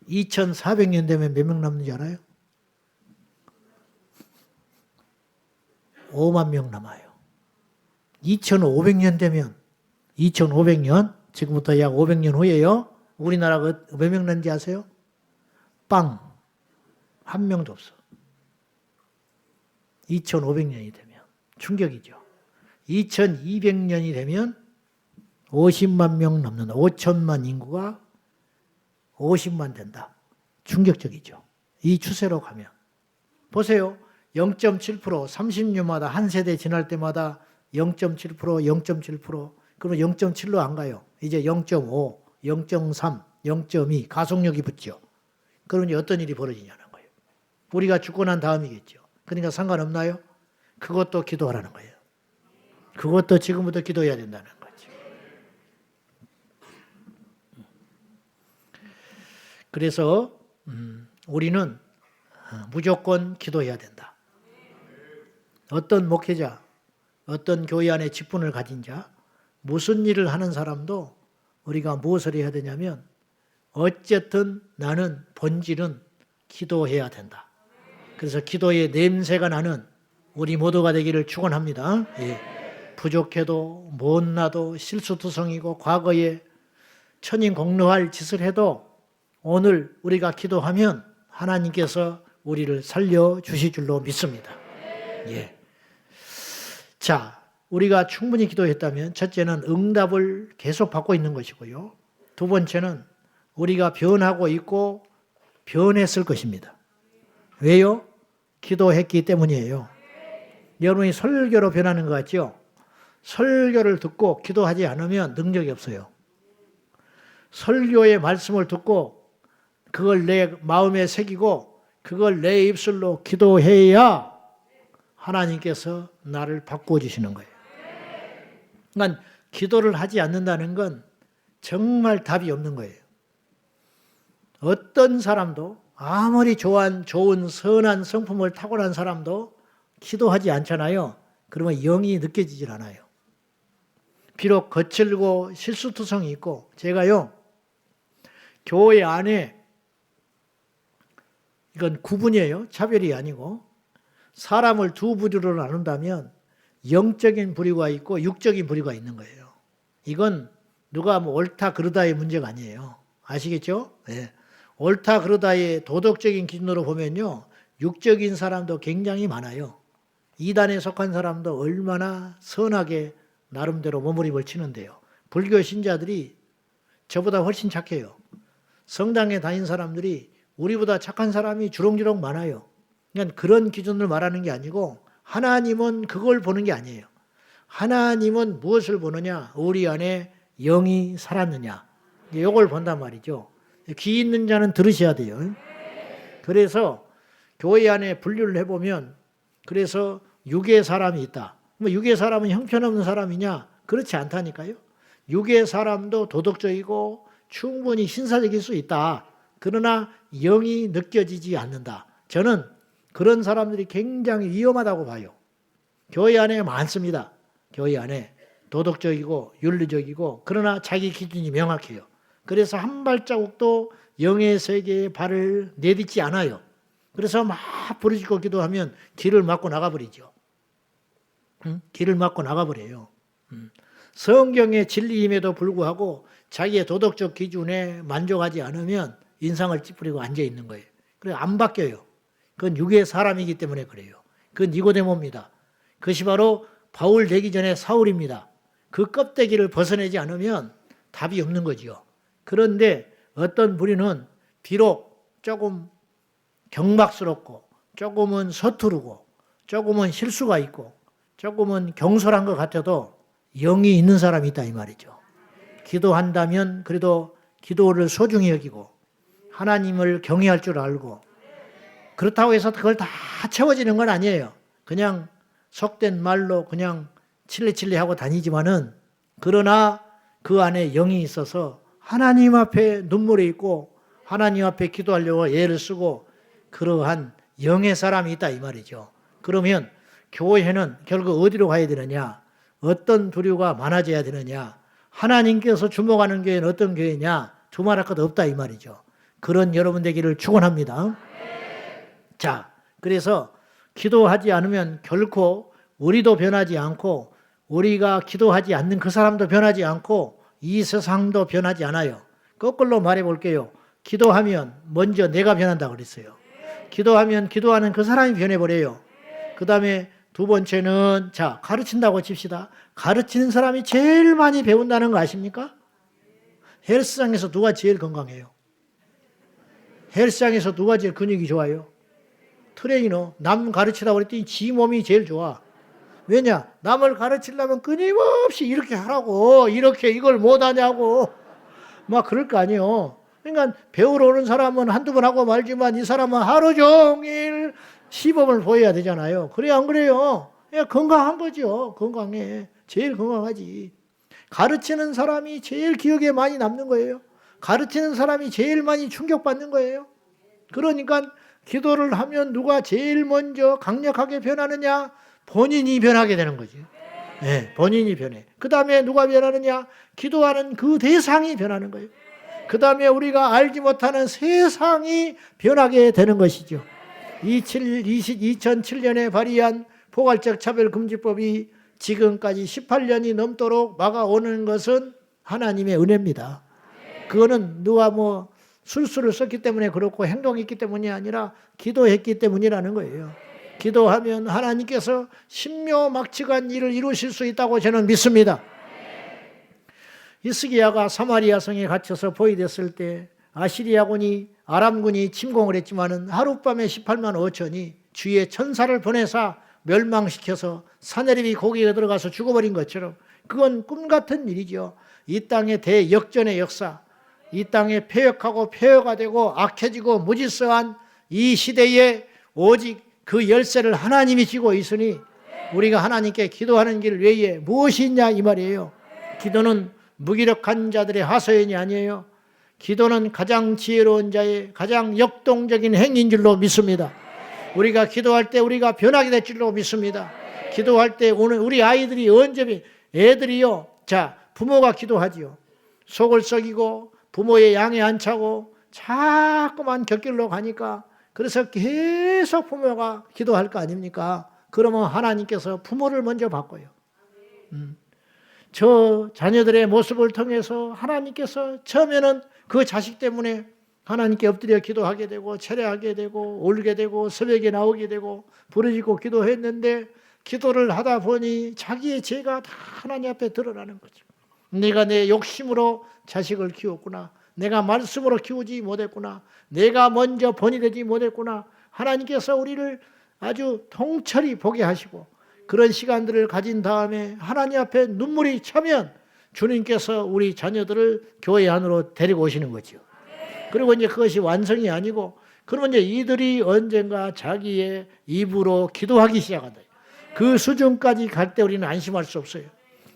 2400년 되면 몇 명 남는지 알아요? 5만 명 남아요. 2500년 되면 2500년 지금부터 약 500년 후에요. 우리나라가 몇 명 남는지 아세요? 빵. 한 명도 없어. 2500년이 되면 충격이죠. 2200년이 되면 50만 명 넘는 5천만 인구가 50만 된다. 충격적이죠. 이 추세로 가면. 보세요. 0.7%, 30년마다 한 세대 지날 때마다 0.7%, 0.7%, 그러면 0.7로 안 가요. 이제 0.5, 0.3, 0.2 가속력이 붙죠. 그러니 어떤 일이 벌어지냐는 거예요. 우리가 죽고 난 다음이겠죠. 그러니까 상관없나요? 그것도 기도하라는 거예요. 그것도 지금부터 기도해야 된다는 거죠. 그래서 우리는 무조건 기도해야 된다. 어떤 목회자, 어떤 교회 안에 직분을 가진 자, 무슨 일을 하는 사람도 우리가 무엇을 해야 되냐면 어쨌든 나는 본질은 기도해야 된다. 그래서 기도의 냄새가 나는 우리 모두가 되기를 축원합니다. 예. 부족해도 못나도 실수투성이고 과거에 천인공노할 짓을 해도 오늘 우리가 기도하면 하나님께서 우리를 살려주실 줄로 믿습니다. 예. 자, 우리가 충분히 기도했다면 첫째는 응답을 계속 받고 있는 것이고요. 두 번째는 우리가 변하고 있고 변했을 것입니다. 왜요? 기도했기 때문이에요. 여러분이 설교로 변하는 것 같죠? 설교를 듣고 기도하지 않으면 능력이 없어요. 설교의 말씀을 듣고 그걸 내 마음에 새기고 그걸 내 입술로 기도해야 하나님께서 나를 바꿔주시는 거예요. 그러니까 기도를 하지 않는다는 건 정말 답이 없는 거예요. 어떤 사람도 아무리 좋은 선한 성품을 타고난 사람도 기도하지 않잖아요. 그러면 영이 느껴지질 않아요. 비록 거칠고 실수투성이 있고 제가요 교회 안에 이건 구분이에요. 차별이 아니고 사람을 두 부류로 나눈다면 영적인 부류가 있고 육적인 부류가 있는 거예요. 이건 누가 뭐 옳다 그르다의 문제가 아니에요. 아시겠죠? 네. 옳다 그르다의 도덕적인 기준으로 보면요. 육적인 사람도 굉장히 많아요. 이단에 속한 사람도 얼마나 선하게 나름대로 몸부림을 치는데요. 불교 신자들이 저보다 훨씬 착해요. 성당에 다닌 사람들이 우리보다 착한 사람이 주렁주렁 많아요. 그러니까 그런 기준을 말하는 게 아니고 하나님은 그걸 보는 게 아니에요. 하나님은 무엇을 보느냐? 우리 안에 영이 살았느냐? 이걸 본단 말이죠. 귀 있는 자는 들으셔야 돼요. 그래서 교회 안에 분류를 해보면 그래서 육의 사람이 있다. 뭐 육의 사람은 형편없는 사람이냐? 그렇지 않다니까요. 육의 사람도 도덕적이고 충분히 신사적일 수 있다. 그러나 영이 느껴지지 않는다. 저는 그런 사람들이 굉장히 위험하다고 봐요. 교회 안에 많습니다. 교회 안에 도덕적이고 윤리적이고 그러나 자기 기준이 명확해요. 그래서 한 발자국도 영의 세계에 발을 내딛지 않아요. 그래서 막 부르짖고 기도하면 길을 막고 나가버리죠. 길을 막고 나가버려요. 성경의 진리임에도 불구하고 자기의 도덕적 기준에 만족하지 않으면 인상을 찌푸리고 앉아있는 거예요. 그래서 안 바뀌어요. 그건 육의 사람이기 때문에 그래요. 그건 니고데모입니다. 그것이 바로 바울 되기 전에 사울입니다. 그 껍데기를 벗어내지 않으면 답이 없는 거지요. 그런데 어떤 부류는 비록 조금 경박스럽고 조금은 서투르고 조금은 실수가 있고 조금은 경솔한 것 같아도 영이 있는 사람이 있다 이 말이죠. 기도한다면 그래도 기도를 소중히 여기고 하나님을 경외할 줄 알고 그렇다고 해서 그걸 다 채워지는 건 아니에요. 그냥 속된 말로 그냥 칠레칠레하고 다니지만은 그러나 그 안에 영이 있어서 하나님 앞에 눈물이 있고 하나님 앞에 기도하려고 애를 쓰고 그러한 영의 사람이 있다 이 말이죠. 그러면 교회는 결국 어디로 가야 되느냐? 어떤 부류가 많아져야 되느냐? 하나님께서 주목하는 교회는 어떤 교회냐? 두말할 것 없다 이 말이죠. 그런 여러분 되기를 축원합니다. 자, 그래서 기도하지 않으면 결코 우리도 변하지 않고 우리가 기도하지 않는 그 사람도 변하지 않고 이 세상도 변하지 않아요. 거꾸로 말해볼게요. 기도하면 먼저 내가 변한다고 그랬어요. 기도하면 기도하는 그 사람이 변해버려요. 그 다음에 두 번째는 자 가르친다고 칩시다. 가르치는 사람이 제일 많이 배운다는 거 아십니까? 헬스장에서 누가 제일 건강해요? 헬스장에서 누가 제일 근육이 좋아요? 트레이너. 남 가르치라고 그랬더니 지 몸이 제일 좋아. 왜냐? 남을 가르치려면 끊임없이 이렇게 하라고, 이렇게 이걸 못하냐고 막 그럴 거 아니에요. 그러니까 배우러 오는 사람은 한두 번 하고 말지만 이 사람은 하루 종일 시범을 보여야 되잖아요. 그래야 안 그래요? 건강한 거죠. 건강해. 제일 건강하지. 가르치는 사람이 제일 기억에 많이 남는 거예요. 가르치는 사람이 제일 많이 충격받는 거예요. 그러니까 기도를 하면 누가 제일 먼저 강력하게 변하느냐? 본인이 변하게 되는 거지. 네, 본인이 변해. 그 다음에 누가 변하느냐? 기도하는 그 대상이 변하는 거예요. 그 다음에 우리가 알지 못하는 세상이 변하게 되는 것이죠. 2007년에 발의한 포괄적 차별금지법이 지금까지 18년이 넘도록 막아오는 것은 하나님의 은혜입니다. 그거는 누가 뭐 술수를 썼기 때문에 그렇고 행동했기 때문이 아니라 기도했기 때문이라는 거예요. 기도하면 하나님께서 신묘막측한 일을 이루실 수 있다고 저는 믿습니다. 히스기야가 사마리아 성에 갇혀서 포위됐을 때 아시리아군이 아람군이 침공을 했지만은 하룻밤에 18만 5천이 주의 천사를 보내사 멸망시켜서 사내립이 거기에 들어가서 죽어버린 것처럼 그건 꿈같은 일이죠. 이 땅의 대역전의 역사, 이 땅에 폐역하고 폐허가 되고 악해지고 무질서한 이 시대에 오직 그 열쇠를 하나님이 쥐고 있으니 우리가 하나님께 기도하는 길 외에 무엇이 있냐 이 말이에요. 기도는 무기력한 자들의 하소연이 아니에요. 기도는 가장 지혜로운 자의 가장 역동적인 행위인 줄로 믿습니다. 우리가 기도할 때 우리가 변하게 될 줄로 믿습니다. 기도할 때 오늘 우리 아이들이 애들이요. 자, 부모가 기도하지요. 속을 썩이고 부모의 양에 안 차고 자꾸만 곁길로 가니까 그래서 계속 부모가 기도할 거 아닙니까? 그러면 하나님께서 부모를 먼저 바꿔요. 저 자녀들의 모습을 통해서 하나님께서 처음에는 그 자식 때문에 하나님께 엎드려 기도하게 되고 철회하게 되고 울게 되고 새벽에 나오게 되고 부르짖고 기도했는데 기도를 하다 보니 자기의 죄가 다 하나님 앞에 드러나는 거죠. 내가 내 욕심으로 자식을 키웠구나. 내가 말씀으로 키우지 못했구나. 내가 먼저 본이 되지 못했구나. 하나님께서 우리를 아주 통철히 보게 하시고 그런 시간들을 가진 다음에 하나님 앞에 눈물이 차면 주님께서 우리 자녀들을 교회 안으로 데리고 오시는 거죠. 그리고 이제 그것이 완성이 아니고 그러면 이제 이들이 언젠가 자기의 입으로 기도하기 시작한다. 그 수준까지 갈 때 우리는 안심할 수 없어요.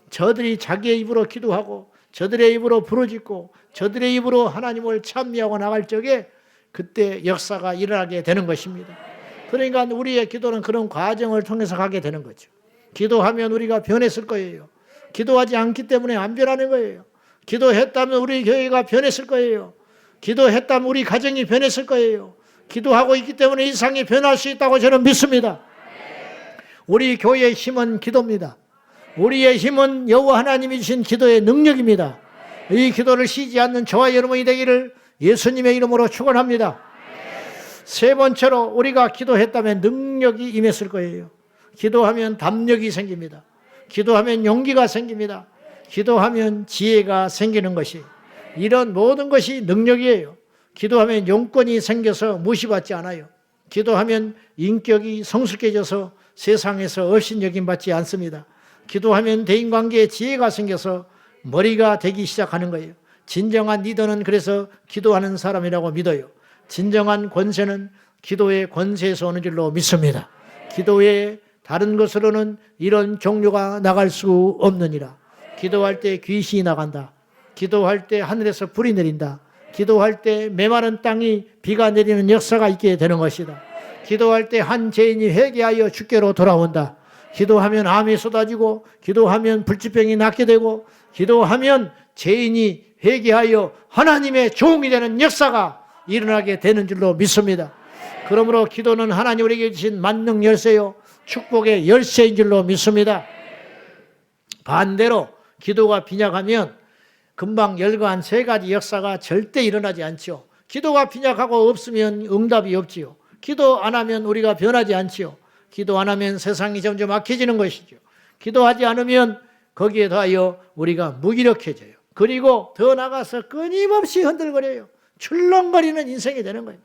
저들이 자기의 입으로 기도하고 저들의 입으로 부르짖고 저들의 입으로 하나님을 찬미하고 나갈 적에 그때 역사가 일어나게 되는 것입니다. 그러니까 우리의 기도는 그런 과정을 통해서 가게 되는 거죠. 기도하면 우리가 변했을 거예요. 기도하지 않기 때문에 안 변하는 거예요. 기도했다면 우리 교회가 변했을 거예요. 기도했다면 우리 가정이 변했을 거예요. 기도하고 있기 때문에 이 세상이 변할 수 있다고 저는 믿습니다. 우리 교회의 힘은 기도입니다. 우리의 힘은 여호와 하나님이 주신 기도의 능력입니다. 이 기도를 쉬지 않는 저와 여러분이 되기를 예수님의 이름으로 축원합니다. 세 번째로 우리가 기도했다면 능력이 임했을 거예요. 기도하면 담력이 생깁니다. 기도하면 용기가 생깁니다. 기도하면 지혜가 생기는 것이 이런 모든 것이 능력이에요. 기도하면 용건이 생겨서 무시받지 않아요. 기도하면 인격이 성숙해져서 세상에서 업신여김 받지 않습니다. 기도하면 대인관계에 지혜가 생겨서 머리가 되기 시작하는 거예요. 진정한 리더는 그래서 기도하는 사람이라고 믿어요. 진정한 권세는 기도의 권세에서 오는 줄로 믿습니다. 기도의 다른 것으로는 이런 종류가 나갈 수 없느니라. 기도할 때 귀신이 나간다. 기도할 때 하늘에서 불이 내린다. 기도할 때 메마른 땅이 비가 내리는 역사가 있게 되는 것이다. 기도할 때 한 죄인이 회개하여 주께로 돌아온다. 기도하면 암이 쏟아지고 기도하면 불치병이 낫게 되고 기도하면 죄인이 회개하여 하나님의 종이 되는 역사가 일어나게 되는 줄로 믿습니다. 그러므로 기도는 하나님 우리에게 주신 만능 열쇠요 축복의 열쇠인 줄로 믿습니다. 반대로 기도가 빈약하면 금방 열거한 세 가지 역사가 절대 일어나지 않죠. 기도가 빈약하고 없으면 응답이 없지요. 기도 안 하면 우리가 변하지 않지요. 기도 안 하면 세상이 점점 악해지는 것이죠. 기도하지 않으면 거기에 더하여 우리가 무기력해져요. 그리고 더 나가서 끊임없이 흔들거려요. 출렁거리는 인생이 되는 거예요.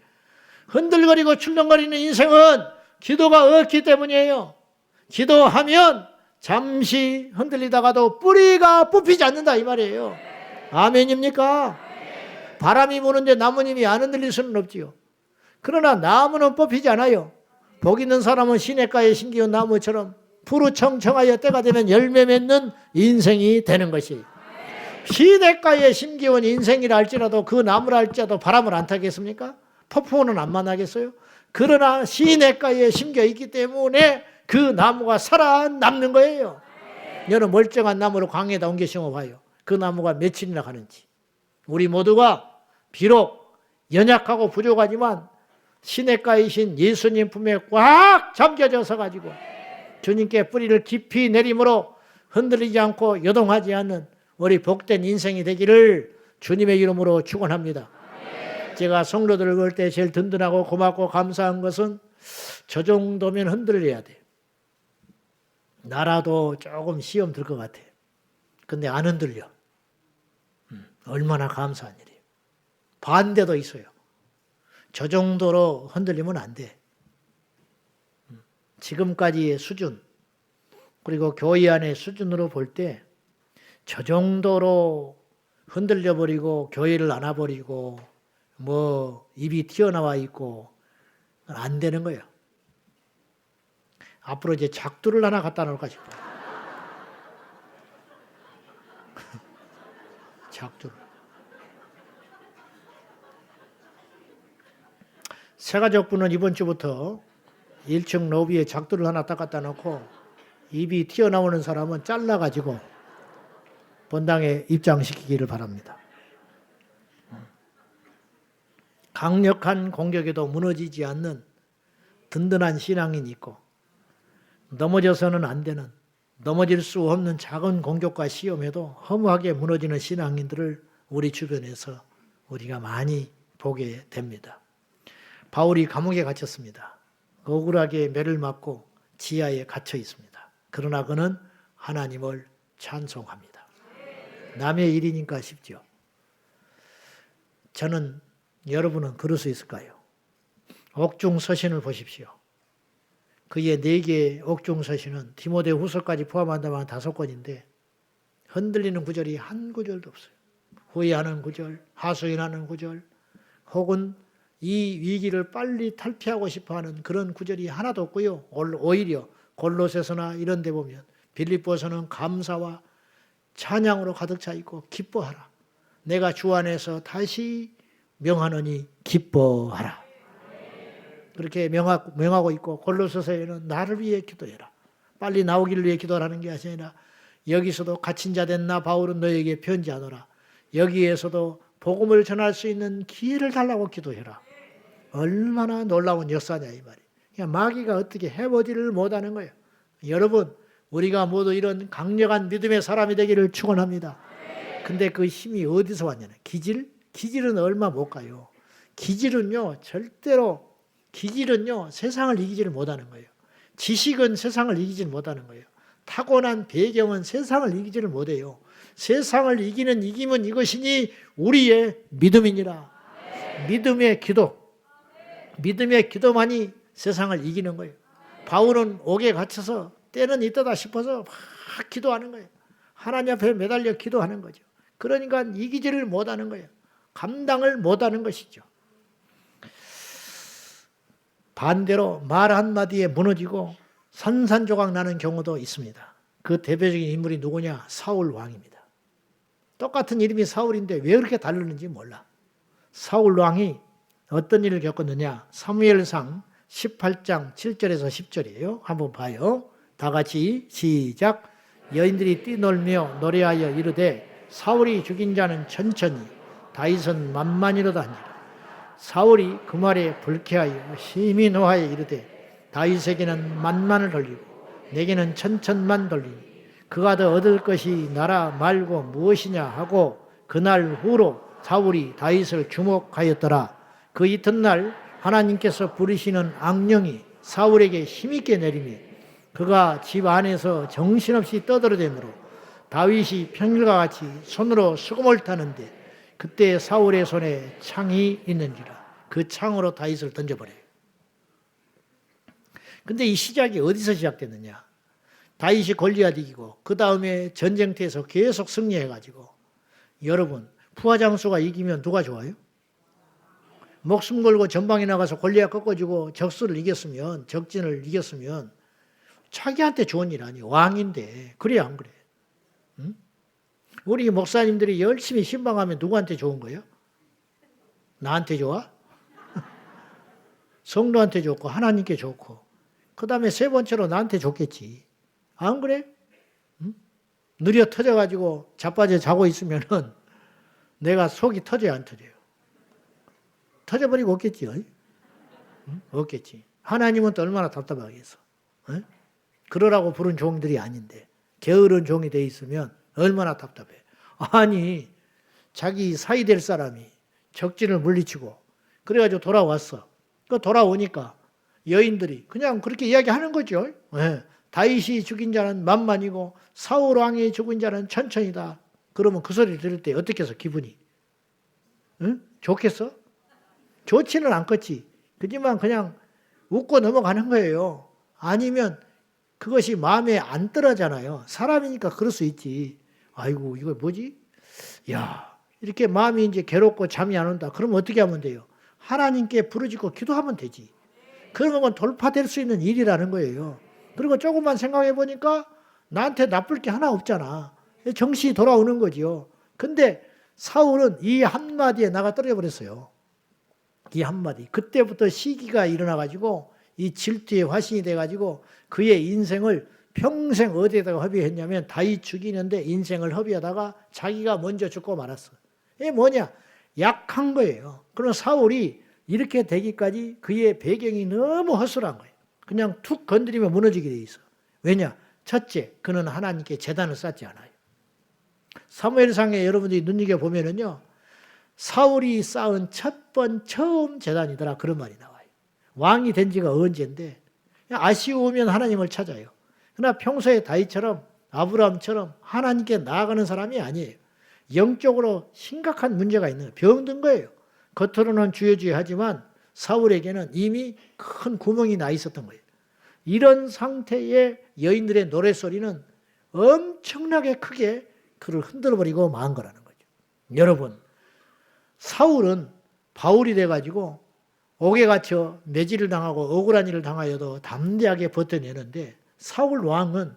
흔들거리고 출렁거리는 인생은 기도가 없기 때문이에요. 기도하면 잠시 흔들리다가도 뿌리가 뽑히지 않는다 이 말이에요. 아멘입니까? 바람이 부는데 나무님이 안 흔들릴 수는 없지요. 그러나 나무는 뽑히지 않아요. 복 있는 사람은 시냇가에 심기운 나무처럼 푸르청청하여 때가 되면 열매 맺는 인생이 되는 것이. 시냇가에 심기운 인생이라 할지라도 그 나무라 할지라도 바람을 안 타겠습니까? 폭풍우는 안 만나겠어요? 그러나 시냇가에 심겨 있기 때문에 그 나무가 살아남는 거예요. 여러분 멀쩡한 나무를 광야에다 옮겨 심어봐요. 그 나무가 며칠이나 가는지. 우리 모두가 비록 연약하고 부족하지만 시냇가이신 예수님 품에 꽉 잠겨져서 가지고 주님께 뿌리를 깊이 내림으로 흔들리지 않고 요동하지 않는 우리 복된 인생이 되기를 주님의 이름으로 축원합니다. 제가 성도들을 볼 때 제일 든든하고 고맙고 감사한 것은 저 정도면 흔들려야 돼요. 나라도 조금 시험 들 것 같아요. 근데 안 흔들려. 얼마나 감사한 일이에요. 반대도 있어요. 저 정도로 흔들리면 안 돼. 지금까지의 수준, 그리고 교회 안의 수준으로 볼 때 저 정도로 흔들려버리고 교회를 안 와버리고 뭐 입이 튀어나와 있고 안 되는 거예요. 앞으로 이제 작두를 하나 갖다 놓을까 싶어요. 작두를. 새가족부는 이번 주부터 1층 로비에 작두를 하나 딱 갖다 놓고 입이 튀어나오는 사람은 잘라가지고 본당에 입장시키기를 바랍니다. 강력한 공격에도 무너지지 않는 든든한 신앙인이 있고 넘어져서는 안 되는, 넘어질 수 없는 작은 공격과 시험에도 허무하게 무너지는 신앙인들을 우리 주변에서 우리가 많이 보게 됩니다. 바울이 감옥에 갇혔습니다. 억울하게 매를 맞고 지하에 갇혀 있습니다. 그러나 그는 하나님을 찬송합니다. 남의 일이니까 쉽죠. 저는 여러분은 그럴 수 있을까요? 옥중서신을 보십시오. 그의 4개의 옥중서신은 디모데후서까지 포함한다면 5권인데 흔들리는 구절이 한 구절도 없어요. 후회하는 구절, 하소연하는 구절, 혹은 이 위기를 빨리 탈피하고 싶어하는 그런 구절이 하나도 없고요. 오히려 골로새서나 이런 데 보면 빌립보서는 감사와 찬양으로 가득 차 있고 기뻐하라. 내가 주 안에서 다시 명하노니 기뻐하라. 그렇게 명하고 있고 골로새서에는 나를 위해 기도해라. 빨리 나오기를 위해 기도하라는 게 아니라 여기서도 갇힌 자 된 나 바울은 너에게 편지하노라. 여기에서도 복음을 전할 수 있는 기회를 달라고 기도해라. 얼마나 놀라운 역사냐 이 말이에요. 그냥 마귀가 어떻게 해보지를 못하는 거예요. 여러분 우리가 모두 이런 강력한 믿음의 사람이 되기를 축원합니다. 근데 그 힘이 어디서 왔냐면 기질은 얼마 못 가요. 기질은요 세상을 이기지를 못하는 거예요. 지식은 세상을 이기지를 못하는 거예요. 타고난 배경은 세상을 이기지를 못해요. 세상을 이기면 이것이니 우리의 믿음이니라. 믿음의 기도만이 세상을 이기는 거예요. 바울은 옥에 갇혀서 때는 있다 싶어서 막 기도하는 거예요. 하나님 앞에 매달려 기도하는 거죠. 그러니까 이기지를 못하는 거예요. 감당을 못하는 것이죠. 반대로 말 한마디에 무너지고 산산조각 나는 경우도 있습니다. 그 대표적인 인물이 누구냐? 사울 왕입니다. 똑같은 이름이 사울인데 왜 그렇게 다르는지 몰라. 사울 왕이 어떤 일을 겪었느냐? 사무엘상 18장 7절에서 10절이에요. 한번 봐요. 다 같이 시작. 여인들이 뛰놀며 노래하여 이르되 사울이 죽인 자는 천천히 다윗은 만만이로다 하니라. 사울이 그 말에 불쾌하여 심히 노하여 이르되 다윗에게는 만만을 돌리고 내게는 천천만 돌리니 그가 더 얻을 것이 나라 말고 무엇이냐 하고 그날 후로 사울이 다윗을 주목하였더라. 그 이튿날 하나님께서 부르시는 악령이 사울에게 힘있게 내리며 그가 집 안에서 정신없이 떠들어대므로 다윗이 평일과 같이 손으로 수금을 타는데 그때 사울의 손에 창이 있는지라. 그 창으로 다윗을 던져버려요. 근데 이 시작이 어디서 시작됐느냐? 다윗이 골리앗 이기고 그 다음에 전쟁터에서 계속 승리해가지고, 여러분 부하장수가 이기면 누가 좋아요? 목숨 걸고 전방에 나가서 골리앗 꺾어주고 적수를 이겼으면, 적진을 이겼으면 자기한테 좋은 일 아니에요. 왕인데. 그래 안 그래? 응? 우리 목사님들이 열심히 신방하면 누구한테 좋은 거예요? 나한테 좋아? 성도한테 좋고 하나님께 좋고, 그 다음에 세 번째로 나한테 좋겠지. 안 그래? 응? 느려 터져가지고 자빠져 자고 있으면은 내가 속이 터져야 안 터져요? 터져버리고 없겠지. 응? 없겠지. 하나님은 또 얼마나 답답하겠어. 응? 그러라고 부른 종들이 아닌데 게으른 종이 돼 있으면 얼마나 답답해. 아니 자기 사이 될 사람이 적진을 물리치고 그래가지고 돌아왔어. 그 돌아오니까 여인들이 그냥 그렇게 이야기하는 거죠. 네. 다윗이 죽인 자는 만만이고 사울 왕이 죽인 자는 천천이다. 그러면 그 소리를 들을 때 어떻게 해서 기분이? 응? 좋겠어? 좋지는 않겠지. 그지만 그냥 웃고 넘어가는 거예요. 아니면 그것이 마음에 안 들어잖아요. 사람이니까 그럴 수 있지. 아이고 이거 뭐지? 야, 이렇게 마음이 이제 괴롭고 잠이 안 온다. 그럼 어떻게 하면 돼요? 하나님께 부르짖고 기도하면 되지. 그러면 그건 돌파될 수 있는 일이라는 거예요. 그리고 조금만 생각해 보니까 나한테 나쁠 게 하나 없잖아. 정신이 돌아오는 거지요. 근데 사울은 이 한마디에 나가 떨어져 버렸어요. 이 한마디. 그때부터 시기가 일어나가지고 이 질투의 화신이 돼가지고 그의 인생을 평생 어디에다가 허비했냐면 다윗 죽이는데 인생을 허비하다가 자기가 먼저 죽고 말았어. 이게 뭐냐? 약한 거예요. 그럼 사울이 이렇게 되기까지 그의 배경이 너무 허술한 거예요. 그냥 툭 건드리면 무너지게 돼 있어. 왜냐? 첫째, 그는 하나님께 제단을 쌓지 않아요. 사무엘상에 여러분들이 눈여겨보면은요, 사울이 쌓은 처음 제단이더라. 그런 말이 나와요. 왕이 된 지가 언젠데, 아쉬우면 하나님을 찾아요. 그러나 평소에 다윗처럼, 아브라함처럼 하나님께 나아가는 사람이 아니에요. 영적으로 심각한 문제가 있는 거예요. 병든 거예요. 겉으로는 주여 하지만 사울에게는 이미 큰 구멍이 나 있었던 거예요. 이런 상태의 여인들의 노랫소리는 엄청나게 크게 그를 흔들어버리고 만 거라는 거죠. 여러분, 사울은 바울이 돼가지고 옥에 갇혀 매질을 당하고 억울한 일을 당하여도 담대하게 버텨내는데, 사울 왕은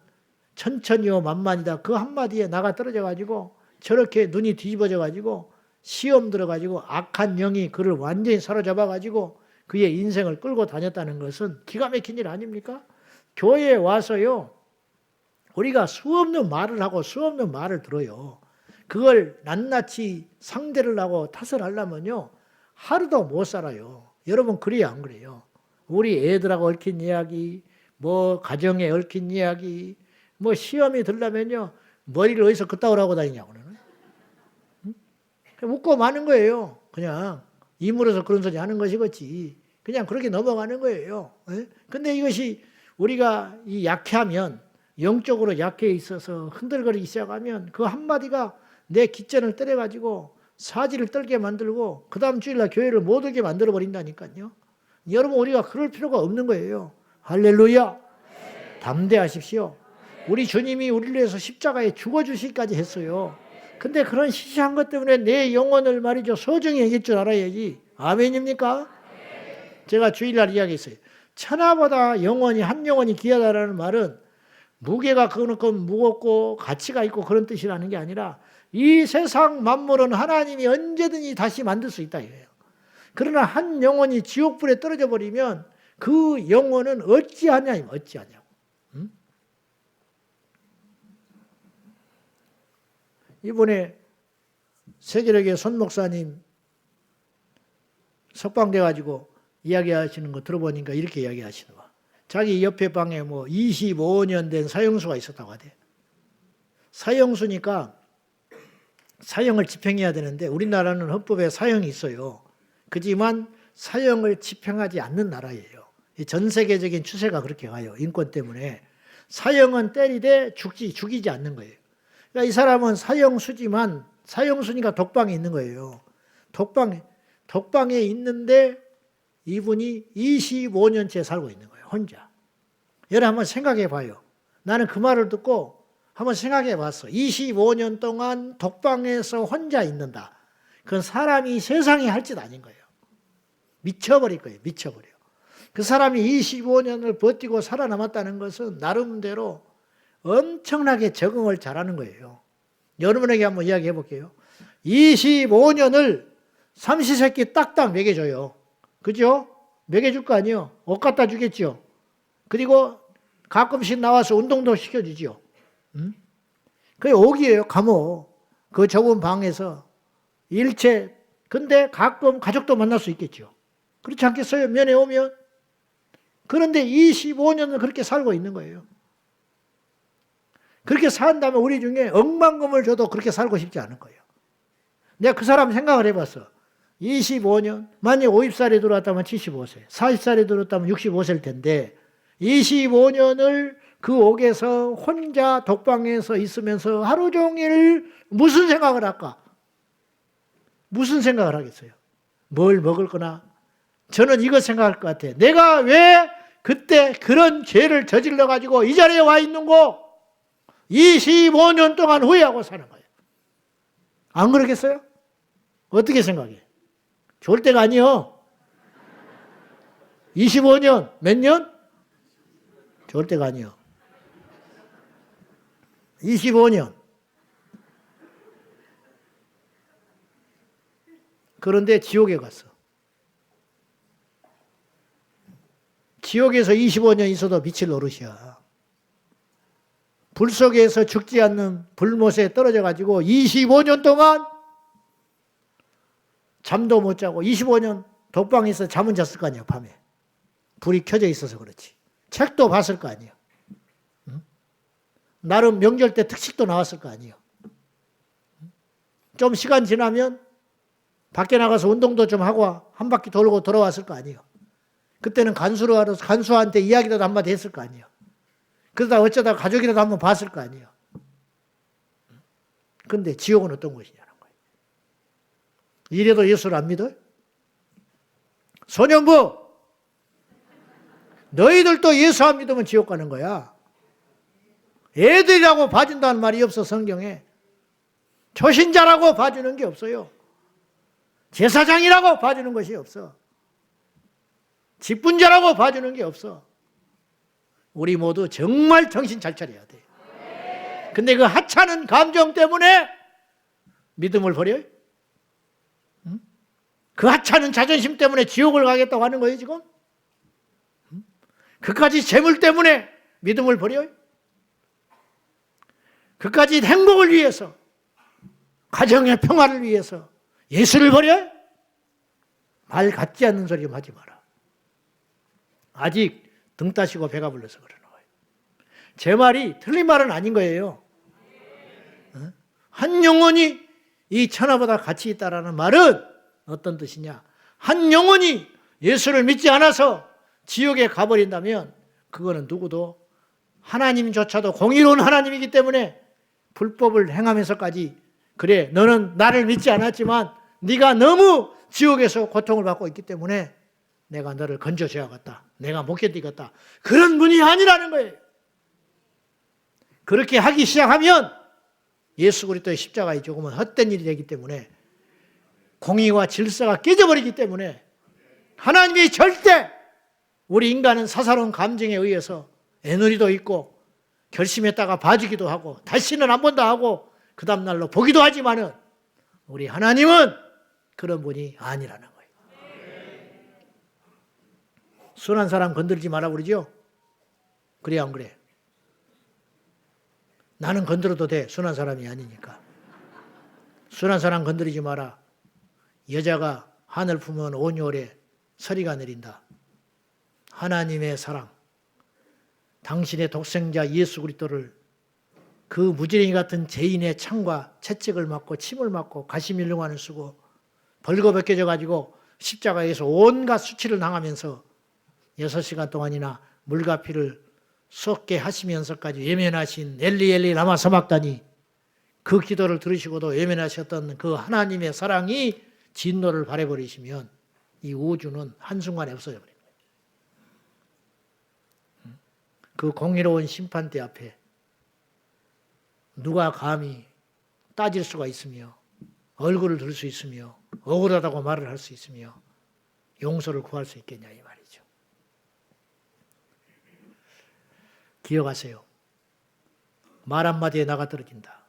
천천히요 만만이다 그 한마디에 나가 떨어져가지고 저렇게 눈이 뒤집어져가지고 시험 들어가지고 악한 영이 그를 완전히 사로잡아가지고 그의 인생을 끌고 다녔다는 것은 기가 막힌 일 아닙니까? 교회에 와서요, 우리가 수없는 말을 하고 수없는 말을 들어요. 그걸 낱낱이 상대를 하고 탓을 하려면요, 하루도 못 살아요. 여러분, 그래요, 안 그래요? 우리 애들하고 얽힌 이야기, 뭐 가정에 얽힌 이야기, 뭐 시험이 들려면요, 머리를 어디서 그따구로 하고 다니냐고. 웃고 마는 거예요. 그냥 이물어서 그런 소리 하는 것이겠지. 그냥 그렇게 넘어가는 거예요. 근데 이것이 우리가 이 약해하면, 영적으로 약해 있어서 흔들거리기 시작하면 그 한마디가 내 깃전을 때려가지고 사지를 떨게 만들고 그 다음 주일날 교회를 못 오게 만들어버린다니까요. 여러분, 우리가 그럴 필요가 없는 거예요. 할렐루야. 담대하십시오. 우리 주님이 우리를 위해서 십자가에 죽어주시기까지 했어요. 근데 그런 시시한 것 때문에 내 영혼을 말이죠, 소중히 여길 줄 알아야지. 아멘입니까? 제가 주일날 이야기했어요. 천하보다 영혼이, 한 영혼이 귀하다라는 말은 무게가 그만큼 무겁고 가치가 있고 그런 뜻이라는 게 아니라, 이 세상 만물은 하나님이 언제든지 다시 만들 수 있다 이거예요. 그러나 한 영혼이 지옥불에 떨어져 버리면 그 영혼은 어찌하냐, 어찌하냐고. 응? 이번에 세계력의 손 목사님 석방돼 가지고 이야기하시는 거 들어보니까 이렇게 이야기하시더라. 자기 옆에 방에 뭐 25년 된 사형수가 있었다고 하대. 사형수니까 사형을 집행해야 되는데 우리나라는 헌법에 사형이 있어요. 그지만 사형을 집행하지 않는 나라예요. 전 세계적인 추세가 그렇게 가요. 인권 때문에. 사형은 때리되 죽이지 않는 거예요. 그러니까 이 사람은 사형수지만 사형수니까 독방에 있는 거예요. 독방, 독방에 있는데 이분이 25년째 살고 있는 거예요. 혼자. 여러분 한번 생각해 봐요. 나는 그 말을 듣고 한번 생각해 봤어. 25년 동안 독방에서 혼자 있는다. 그건 사람이 세상에 할 짓 아닌 거예요. 미쳐버릴 거예요. 미쳐버려. 그 사람이 25년을 버티고 살아남았다는 것은 나름대로 엄청나게 적응을 잘하는 거예요. 여러분에게 한번 이야기해 볼게요. 25년을 삼시세끼 딱딱 먹여줘요. 그죠? 먹여줄 거 아니에요. 옷 갖다 주겠죠. 그리고 가끔씩 나와서 운동도 시켜주죠. 그게 옥이에요. 감옥. 그 좁은 방에서 일체. 근데 가끔 가족도 만날 수 있겠죠. 그렇지 않겠어요? 면회 오면. 그런데 25년을 그렇게 살고 있는 거예요. 그렇게 산다면 우리 중에 억만금을 줘도 그렇게 살고 싶지 않을 거예요. 내가 그 사람 생각을 해봤어. 25년, 만약 50살에 들어왔다면 75세, 40살에 들어왔다면 65세일 텐데 25년을 그 옥에서 혼자 독방에서 있으면서 하루 종일 무슨 생각을 할까? 무슨 생각을 하겠어요? 뭘 먹을 거나? 저는 이거 생각할 것 같아요. 내가 왜 그때 그런 죄를 저질러 가지고 이 자리에 와 있는 거 25년 동안 후회하고 사는 거예요. 안 그러겠어요? 어떻게 생각해? 좋을 때가 아니요. 25년, 몇 년? 좋을 때가 아니요. 25년. 그런데 지옥에 갔어. 지옥에서 25년 있어도 미칠 노릇이야. 불 속에서 죽지 않는 불못에 떨어져 가지고 25년 동안 잠도 못 자고 25년 독방에서 잠은 잤을 거 아니에요. 밤에. 불이 켜져 있어서 그렇지. 책도 봤을 거 아니에요. 응? 나름 명절 때 특식도 나왔을 거 아니에요. 좀 시간 지나면 밖에 나가서 운동도 좀 하고 한 바퀴 돌고 돌아왔을 거 아니에요. 그때는 간수한테 이야기라도 한마디 했을 거 아니에요. 그러다 어쩌다 가족이라도 한번 봤을 거 아니에요. 그런데 지옥은 어떤 곳이냐는 거예요. 이래도 예수를 안 믿어요? 소년부! 너희들도 예수 안 믿으면 지옥 가는 거야. 애들이라고 봐준다는 말이 없어, 성경에. 초신자라고 봐주는 게 없어요. 제사장이라고 봐주는 것이 없어. 직분자라고 봐주는 게 없어. 우리 모두 정말 정신 잘 차려야 돼. 근데 그 하찮은 감정 때문에 믿음을 버려요? 응? 그 하찮은 자존심 때문에 지옥을 가겠다고 하는 거예요, 지금? 응? 그까지 재물 때문에 믿음을 버려요? 그까지 행복을 위해서, 가정의 평화를 위해서 예수를 버려요? 말 같지 않는 소리 좀 하지 마라. 아직 등 따시고 배가 불러서 그러는 거예요. 제 말이 틀린 말은 아닌 거예요. 한 영혼이 이 천하보다 가치 있다라는 말은 어떤 뜻이냐? 한 영혼이 예수를 믿지 않아서 지옥에 가버린다면 그거는 누구도 하나님조차도 공의로운 하나님이기 때문에 불법을 행하면서까지 그래 너는 나를 믿지 않았지만 네가 너무 지옥에서 고통을 받고 있기 때문에 내가 너를 건져줘야겠다. 내가 못 견디겠다. 그런 분이 아니라는 거예요. 그렇게 하기 시작하면 예수 그리스도의 십자가의 죽음은 헛된 일이 되기 때문에 공의와 질서가 깨져버리기 때문에 하나님이 절대 우리 인간은 사사로운 감정에 의해서 애누리도 있고 결심했다가 봐주기도 하고 다시는 안 본다 하고 그 다음날로 보기도 하지만은 우리 하나님은 그런 분이 아니라는 거예요. 순한 사람 건드리지 마라 그러죠? 그래 안 그래? 나는 건드려도 돼. 순한 사람이 아니니까. 순한 사람 건드리지 마라. 여자가 하늘 품은 온유월에 서리가 내린다. 하나님의 사랑, 당신의 독생자 예수 그리스도를 그 무지랭이 같은 죄인의 창과 채찍을 맞고 침을 맞고 가시밀령환을 쓰고 벌거벗겨져 가지고 십자가에서 온갖 수치를 당하면서 6시간 동안이나 물과 피를 쏟게 하시면서까지 외면하신 엘리 엘리 라마 사박다니 그 기도를 들으시고도 외면하셨던 그 하나님의 사랑이 진노를 발해버리시면 이 우주는 한순간에 없어져 버립니다. 그 공의로운 심판대 앞에 누가 감히 따질 수가 있으며 얼굴을 들 수 있으며 억울하다고 말을 할 수 있으며 용서를 구할 수 있겠냐 이 말이죠. 기억하세요. 말 한마디에 나가 떨어진다.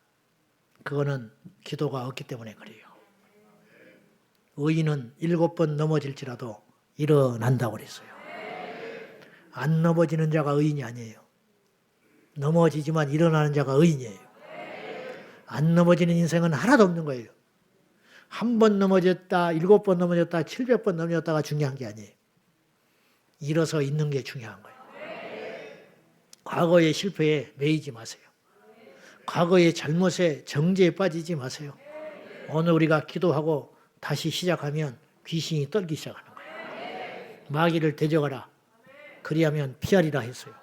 그거는 기도가 없기 때문에 그래요. 의인은 7번 넘어질지라도 일어난다고 그랬어요. 안 넘어지는 자가 의인이 아니에요. 넘어지지만 일어나는 자가 의인이에요. 안 넘어지는 인생은 하나도 없는 거예요. 1번 넘어졌다, 7번 넘어졌다, 700번 넘어졌다가 중요한 게 아니에요. 일어서 있는 게 중요한 거예요. 과거의 실패에 매이지 마세요. 과거의 잘못에 정죄에 빠지지 마세요. 오늘 우리가 기도하고 다시 시작하면 귀신이 떨기 시작하는 거예요. 마귀를 대적하라. 그리하면 피하리라 했어요.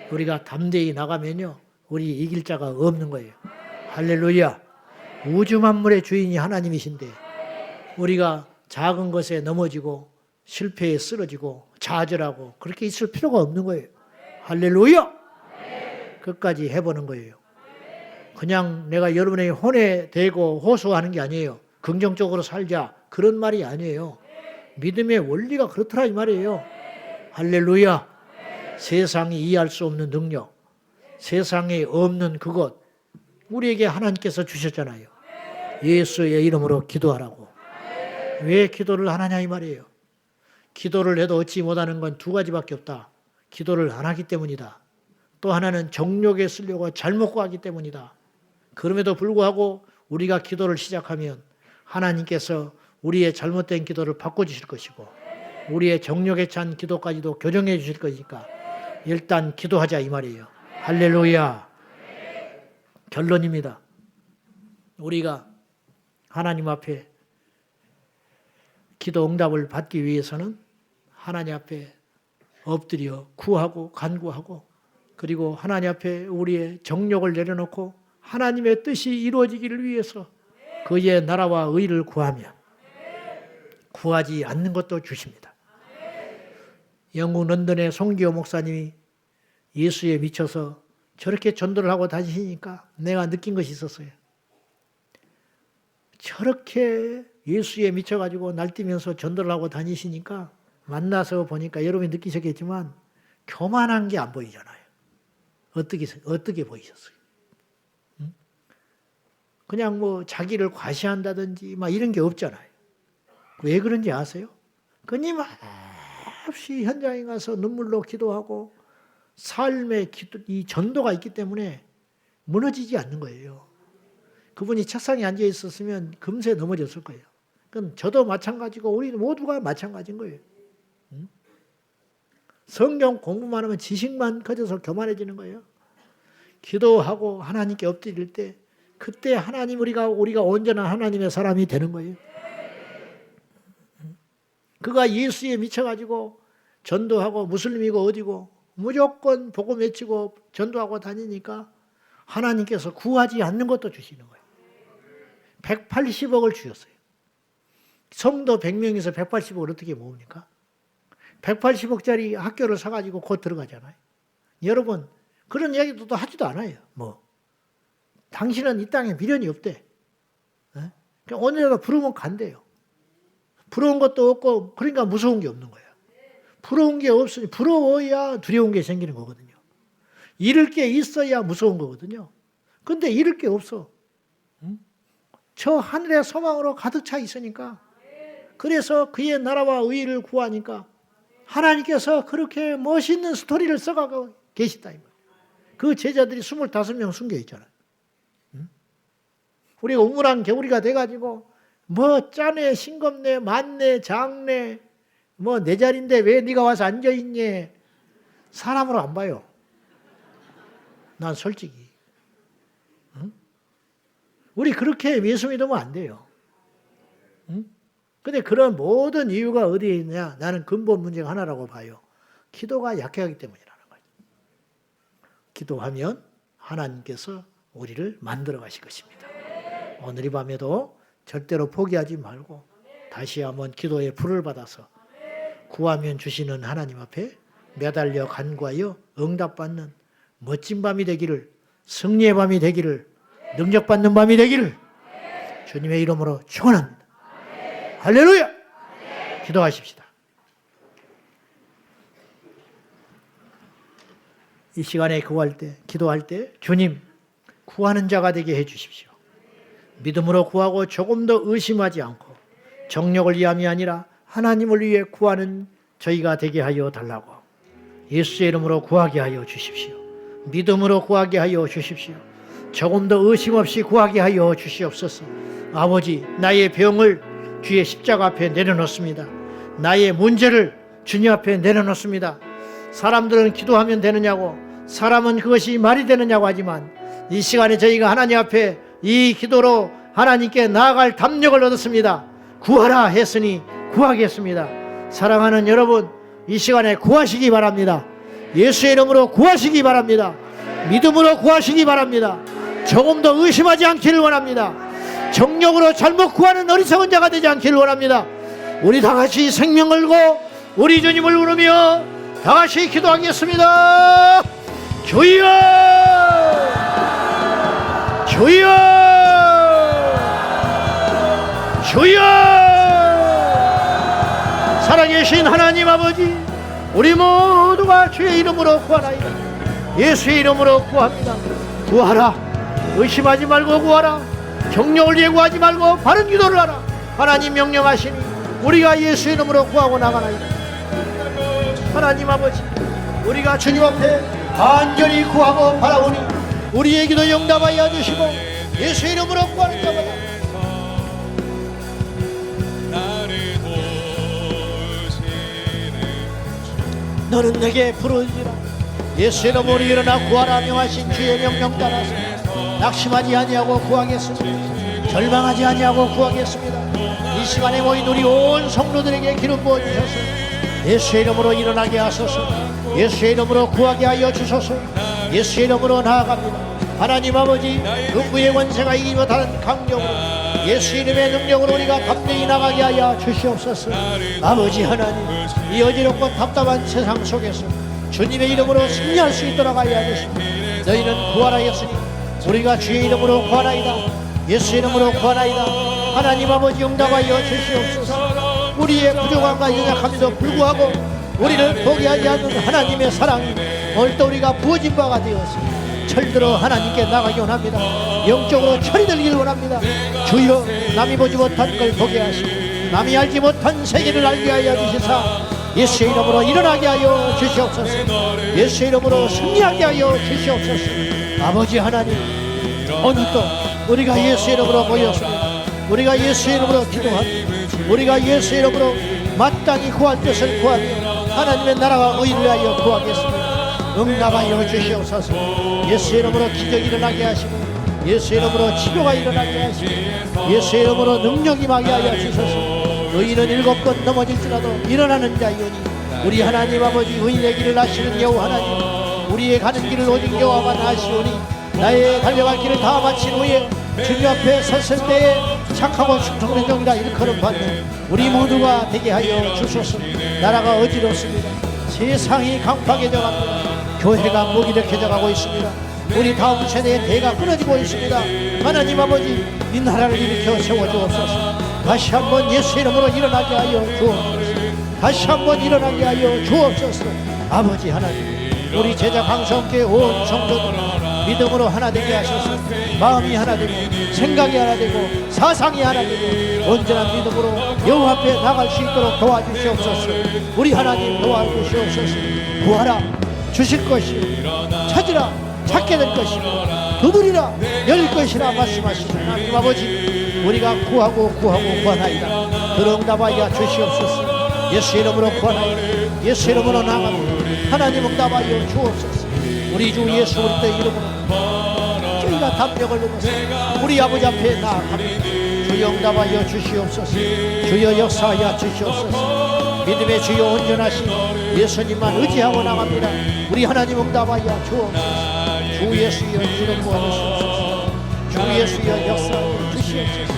우리가 담대히 나가면요, 우리 이길 자가 없는 거예요. 할렐루야. 우주 만물의 주인이 하나님이신데 우리가 작은 것에 넘어지고 실패에 쓰러지고 좌절하고 그렇게 있을 필요가 없는 거예요. 할렐루야. 끝까지 해보는 거예요. 그냥 내가 여러분의 혼에 대고 호소하는 게 아니에요. 긍정적으로 살자 그런 말이 아니에요. 믿음의 원리가 그렇더라 이 말이에요. 할렐루야. 세상이 이해할 수 없는 능력, 세상에 없는 그것 우리에게 하나님께서 주셨잖아요. 예수의 이름으로 기도하라고. 왜 기도를 안 하냐 이 말이에요. 기도를 해도 얻지 못하는 건 2가지밖에 없다. 기도를 안 하기 때문이다. 또 하나는 정욕에 쓰려고 잘못 구하기 때문이다. 그럼에도 불구하고 우리가 기도를 시작하면 하나님께서 우리의 잘못된 기도를 바꿔주실 것이고 우리의 정욕에 찬 기도까지도 교정해 주실 거니까 일단 기도하자 이 말이에요. 할렐루야. 결론입니다. 우리가 하나님 앞에 기도 응답을 받기 위해서는 하나님 앞에 엎드려 구하고 간구하고 그리고 하나님 앞에 우리의 정욕을 내려놓고 하나님의 뜻이 이루어지기를 위해서 그의 나라와 의를 구하면 구하지 않는 것도 주십니다. 영국 런던의 송기호 목사님이 예수에 미쳐서 저렇게 전도를 하고 다니시니까 내가 느낀 것이 있었어요. 저렇게 예수에 미쳐가지고 날뛰면서 전도를 하고 다니시니까 만나서 보니까 여러분이 느끼셨겠지만 교만한 게 안 보이잖아요. 어떻게 보이셨어요? 그냥 뭐 자기를 과시한다든지 막 이런 게 없잖아요. 왜 그런지 아세요? 끊임없이 현장에 가서 눈물로 기도하고 삶의 이 전도가 있기 때문에 무너지지 않는 거예요. 그분이 책상에 앉아 있었으면 금세 넘어졌을 거예요. 그건 저도 마찬가지고 우리 모두가 마찬가지인 거예요. 성경 공부만 하면 지식만 커져서 교만해지는 거예요. 기도하고 하나님께 엎드릴 때 그때 하나님 우리가 온전한 하나님의 사람이 되는 거예요. 그가 예수에 미쳐가지고 전도하고 무슬림이고 어디고 무조건 복음 외치고 전도하고 다니니까 하나님께서 구하지 않는 것도 주시는 거예요. 180억을 주셨어요. 성도 100명에서 180억을 어떻게 모읍니까? 180억짜리 학교를 사가지고 곧 들어가잖아요. 여러분 그런 이야기도 하지도 않아요. 당신은 이 땅에 미련이 없대. 그냥 어느냐가 부르면 간대요. 부러운 것도 없고 그러니까 무서운 게 없는 거예요. 부러운 게 없으니 부러워야 두려운 게 생기는 거거든요. 잃을 게 있어야 무서운 거거든요. 근데 잃을 게 없어. 저 하늘의 소망으로 가득 차 있으니까 그래서 그의 나라와 의를 구하니까 하나님께서 그렇게 멋있는 스토리를 써가고 계시다. 그 제자들이 25명 숨겨 있잖아요. 우리가 우물안 개구리가 돼가지고 뭐 짜네 싱겁네 많네 작네 뭐 내 자리인데 왜 네가 와서 앉아있니 사람으로 안 봐요. 난 솔직히 우리 그렇게 예수 믿으면 안 돼요. 근데 그런 모든 이유가 어디에 있냐? 나는 근본 문제가 하나라고 봐요. 기도가 약하기 때문이라는 거예요. 기도하면 하나님께서 우리를 만들어 가실 것입니다. 오늘 이 밤에도 절대로 포기하지 말고 다시 한번 기도의 불을 받아서 구하면 주시는 하나님 앞에 매달려 간구하여 응답받는 멋진 밤이 되기를, 승리의 밤이 되기를, 능력받는 밤이 되기를 주님의 이름으로 축원합니다. 할렐루야! 기도하십시다. 이 시간에 기도할 때 주님, 구하는 자가 되게 해주십시오. 믿음으로 구하고 조금 더 의심하지 않고 정력을 위함이 아니라 하나님을 위해 구하는 저희가 되게 하여 달라고 예수의 이름으로 구하게 하여 주십시오. 믿음으로 구하게 하여 주십시오. 조금 더 의심 없이 구하게 하여 주시옵소서. 아버지, 나의 병을 주의 십자가 앞에 내려놓습니다. 나의 문제를 주님 앞에 내려놓습니다. 사람들은 기도하면 되느냐고, 사람은 그것이 말이 되느냐고 하지만 이 시간에 저희가 하나님 앞에 이 기도로 하나님께 나아갈 담력을 얻었습니다. 구하라 했으니 구하겠습니다. 사랑하는 여러분, 이 시간에 구하시기 바랍니다. 예수의 이름으로 구하시기 바랍니다. 믿음으로 구하시기 바랍니다. 조금 더 의심하지 않기를 원합니다. 정력으로 잘못 구하는 어리석은 자가 되지 않기를 원합니다. 우리 다같이 생명 걸고 우리 주님을 부르며 다같이 기도하겠습니다. 주여! 주여! 주여! 살아계신 하나님 아버지, 우리 모두가 주의 이름으로 구하나이다. 예수의 이름으로 구합니다. 구하라. 의심하지 말고 구하라. 정력을 예고하지 말고 바른 기도를 하라. 하나님 명령하시니 우리가 예수의 이름으로 구하고 나가나이다. 하나님 아버지, 우리가 주님 앞에 간절히 구하고 바라오니 우리의 기도 응답하여 주시고 예수의 이름으로 구하는 자마다 너는 내게 부르짖으라. 예수의 이름으로 일어나 구하라 명하신 주의 명령 따라서 낙심하지 아니하고 구하겠습니다. 절망하지 아니하고 구하겠습니다. 이 시간에 모인 우리 온 성도들에게 기름 부어주셔서 예수의 이름으로 일어나게 하소서. 예수의 이름으로 구하게 하여 주소서. 예수의 이름으로 나아갑니다. 하나님 아버지, 음부의 권세가 이기지 못하는 강력으로 예수의 이름의 능력으로 우리가 담대히 나가게 하여 주시옵소서. 아버지 하나님, 이 어지럽고 답답한 세상 속에서 주님의 이름으로 승리할 수 있도록 하여 주시옵소서. 너희는 구하라 했으니 우리가 주의 이름으로 구하나이다. 예수의 이름으로 구하나이다. 하나님 아버지 응답하여 주시옵소서. 우리의 부족함과 연약함에도 불구하고 우리를 포기하지 않는 하나님의 사랑이 오늘도 우리가 부어진 바가 되었습니다. 철들어 하나님께 나가기 원합니다. 영적으로 철이 들기를 원합니다. 주여, 남이 보지 못한 걸 보게 하시고 남이 알지 못한 세계를 알게 하여 주시사 예수의 이름으로 일어나게 하여 주시옵소서. 예수의 이름으로 승리하게 하여 주시옵소서. 아버지 하나님, 오늘도 우리가 예수의 이름으로 모였습니다. 우리가 예수의 이름으로 기도합니다. 우리가 예수의 이름으로 마땅히 구할 것을 구하며 하나님의 나라와 의를 위하여 구하겠습니다. 응답하여 주시옵소서. 예수의 이름으로 기적이 일어나게 하시고 예수의 이름으로 치료가 일어나게 하시고 예수의 이름으로 능력이 임하게 하여 주소서. 너희는 7번 넘어질지라도 일어나는 자이오니 우리 하나님 아버지 의인의 길을 아시는 여호와 하나님, 우리의 가는 길을 오직 여호와만 아시오니 나의 달려갈 길을 다 마친 후에 주님 앞에 섰을 때에 착하고 충성된 종이라 일컬음 받는 우리 모두가 되게 하여 주소서. 나라가 어지럽습니다. 세상이 강팍해져 갑니다. 교회가 무기력해져 가고 있습니다. 우리 다음 세대의 대가 끊어지고 있습니다. 하나님 아버지, 이 나라를 일으켜 세워주옵소서. 다시 한번 예수의 이름으로 일어나게 하여 주옵소서. 다시 한번 일어나게 하여 주옵소서. 아버지 하나님, 우리 제자 강성교회 온 성도들 믿음으로 하나 되게 하셔서 마음이 하나 되고 생각이 하나 되고 사상이 하나 되고 온전한 믿음으로 여호와 앞에 나갈 수 있도록 도와주시옵소서. 우리 하나님 도와주시옵소서. 구하라, 주실 것이요 찾으라, 찾게 될 것이고 두드리라, 열릴 것이라 말씀하시는 하나님 아버지, 우리가 구하고 구하나이다. 들응답하여 주시옵소서. 예수 이름으로 구하나이다. 예수 이름으로 나갑니다. 하나님 응답하여 주옵소서. 우리 주 예수 그리스도의 이름으로 저희가 담력을 넘어서 우리 아버지 앞에 나아갑니다. 주여 응답하여 주시옵소서. 주여 역사하여 주시옵소서. 믿음의 주여 온전하신 예수님만 의지하고 나갑니다. 우리 하나님 응답하여 주옵소서. 주 예수여 이름 부어주시옵소서. 주 예수여 역사하여 주시옵소서.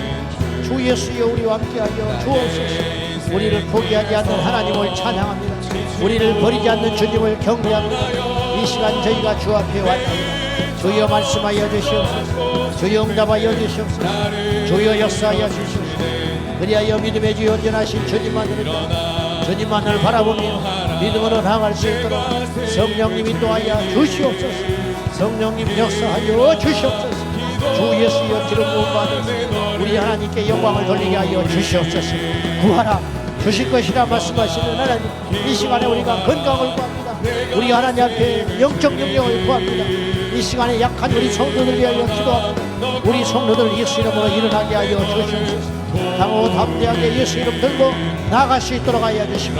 주 주 예수여 우리와 함께하여 주옵소서. 우리를 포기하지 않는 하나님을 찬양합니다. 우리를 버리지 않는 주님을 경배합니다. 이 시간 저희가 주 앞에 왔습니다. 주여 말씀하여 주시옵소서. 주여 응답하여 주시옵소서. 주여 역사하여 주시옵소서. 그리하여 믿음의 주 온전하신 주님만을 바라보며 믿음으로 나아갈 수 있도록 성령님 인도하여 주시옵소서. 성령님 역사하여 주시옵소서. 주 예수여 기름 부음 받으시고 우리 하나님께 영광을 돌리게 하여 주시옵소서. 구하라 주실 것이라 말씀하시는 하나님, 이 시간에 우리가 건강을 구합니다. 우리 하나님 앞에 영적 능력을 구합니다. 이 시간에 약한 우리 성도들 위하여 기도합니다. 우리 성도들 예수 이름으로 일어나게 하여 주시옵소서. 강호 담대하게 예수 이름 들고 나아갈 수 있도록 하여 주시고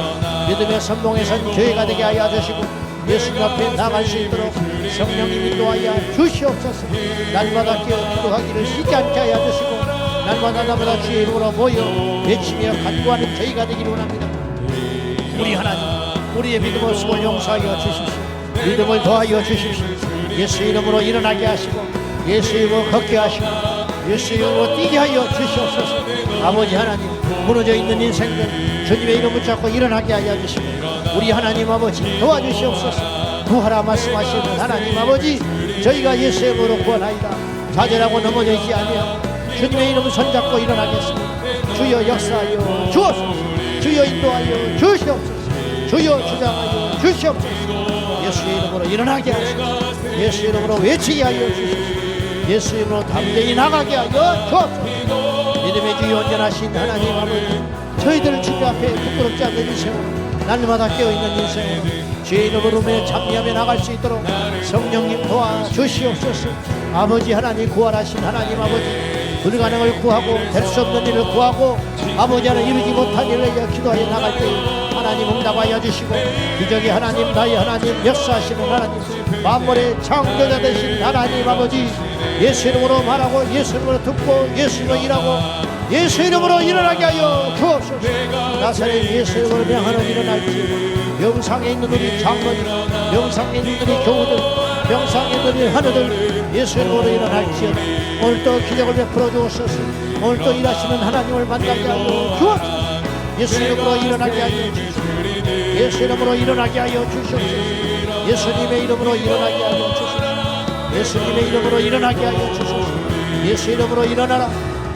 믿음의 선봉에선 교회가 되게 하여 주시고 예수님 앞에 나아갈 수 있도록 성령님 인도하여 주시옵소서. 날마다 깨어 기도하기를 쉬지 않게 하여 주시고 날마다 나보다 주의 이름으로 모여 외치며 간구하는 저희가 되기를 원합니다. 우리 하나님, 우리의 믿음 없음을 용서하여 주십시오. 믿음을 더하여 주십시오. 예수 이름으로 일어나게 하시고 예수 이름으로 걷게 하시고 예수 이름으로 뛰게 하여 주시옵소서. 아버지 하나님, 무너져 있는 인생들 주님의 이름 붙잡고 일어나게 하여 주시고 우리 하나님 아버지 도와주시옵소서. 구하라 말씀하시는 하나님 아버지, 저희가 예수의 이름으로 구원하이다. 좌절하고 넘어져 있지 아니하고 주님의 이름 손잡고 일어나겠습니다. 주여 역사하여 주옵소서. 주여 인도하여 주시옵소서. 주여 주장하여 주시옵소서. 예수의 이름으로 일어나게 하시고 예수 이름으로 외치게 하여 주시옵소서. 예수 이름으로 담대히 나가게 하여 주옵소서. 믿음의 주 온전하신 하나님 아버지, 저희들 주님 앞에 부끄럽지 않는 인생으로 날마다 깨어있는 인생으로 주의 이름으로 참여하며 나갈 수 있도록 성령님 도와주시옵소서. 아버지 하나님, 구원하신 하나님 아버지, 불가능을 구하고 될 수 없는 일을 구하고 아버지 하나님 이루지 못한 일을 위해 기도하여 나갈 때 하나님 응답하여 주시고 기적의 하나님, 나의 하나님, 역사하시는 하나님, 만물의 창조자 되신 하나님 아버지, 예수 이름으로 말하고 예수 이름으로 듣고 예수 이름으로 일하고 예수 이름으로 일어나게 하여 주옵소서. 나사렛 예수 이름으로 명하는 일어날지 명상에 있는 우리 장로님, 명상에 있는 우리 교우들, 명상에 있는 우리 하느들 예수 이름으로 일어날지어다. 오늘도 기적을 베풀어 주옵소서. 오늘도 일하시는 하나님을 만나게 하여 주옵소서. 예수 이름으로 일어나게 하여 주옵소서. 예수 이름으로 일어나게 하여 주옵소서. 예수님의 이름으로 일어나게 하여 주옵소서. 예수님의 이름으로 일어나게 하여 주옵소서. 예수 이름으로 일어나라.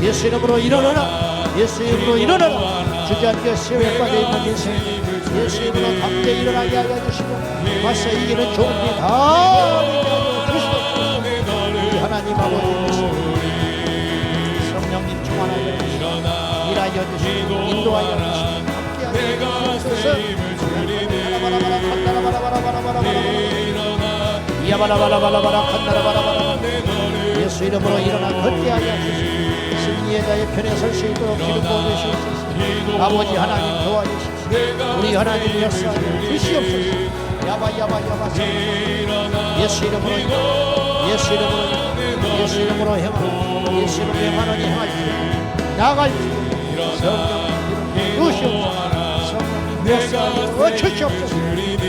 예수 이름으로 일어나라. 예수 이름으로 일어나라. 주저앉아 시험에 빠져있는 인생 예수 이름으로 담대히 일어나게 하여 주시고 맞서 이기는 좋은 일 다 하여 주시옵소서. 우리 하나님 아버지 성령님 충만하여 주시고 일하여 주시고 인도하여 주시고 함께하여 주시옵소서. 이야바라바라바라바라 칸나라바라바라 예수 이름으로 일어나 걷게 하여 주시고 승리의 자의 편에 설 수 있도록 기름 부어주시옵소서. 아버지 하나님 도와주시옵소서. 우리 하나님 역사하여 주시옵소서. 야바야바야바 예수 이름으로 예수 이름으로 예수 이름으로 행하고 예수 이름으로 행하노니 행할지 나갈지 성령 주시옵소서. 성령 역사하여 주시옵소서.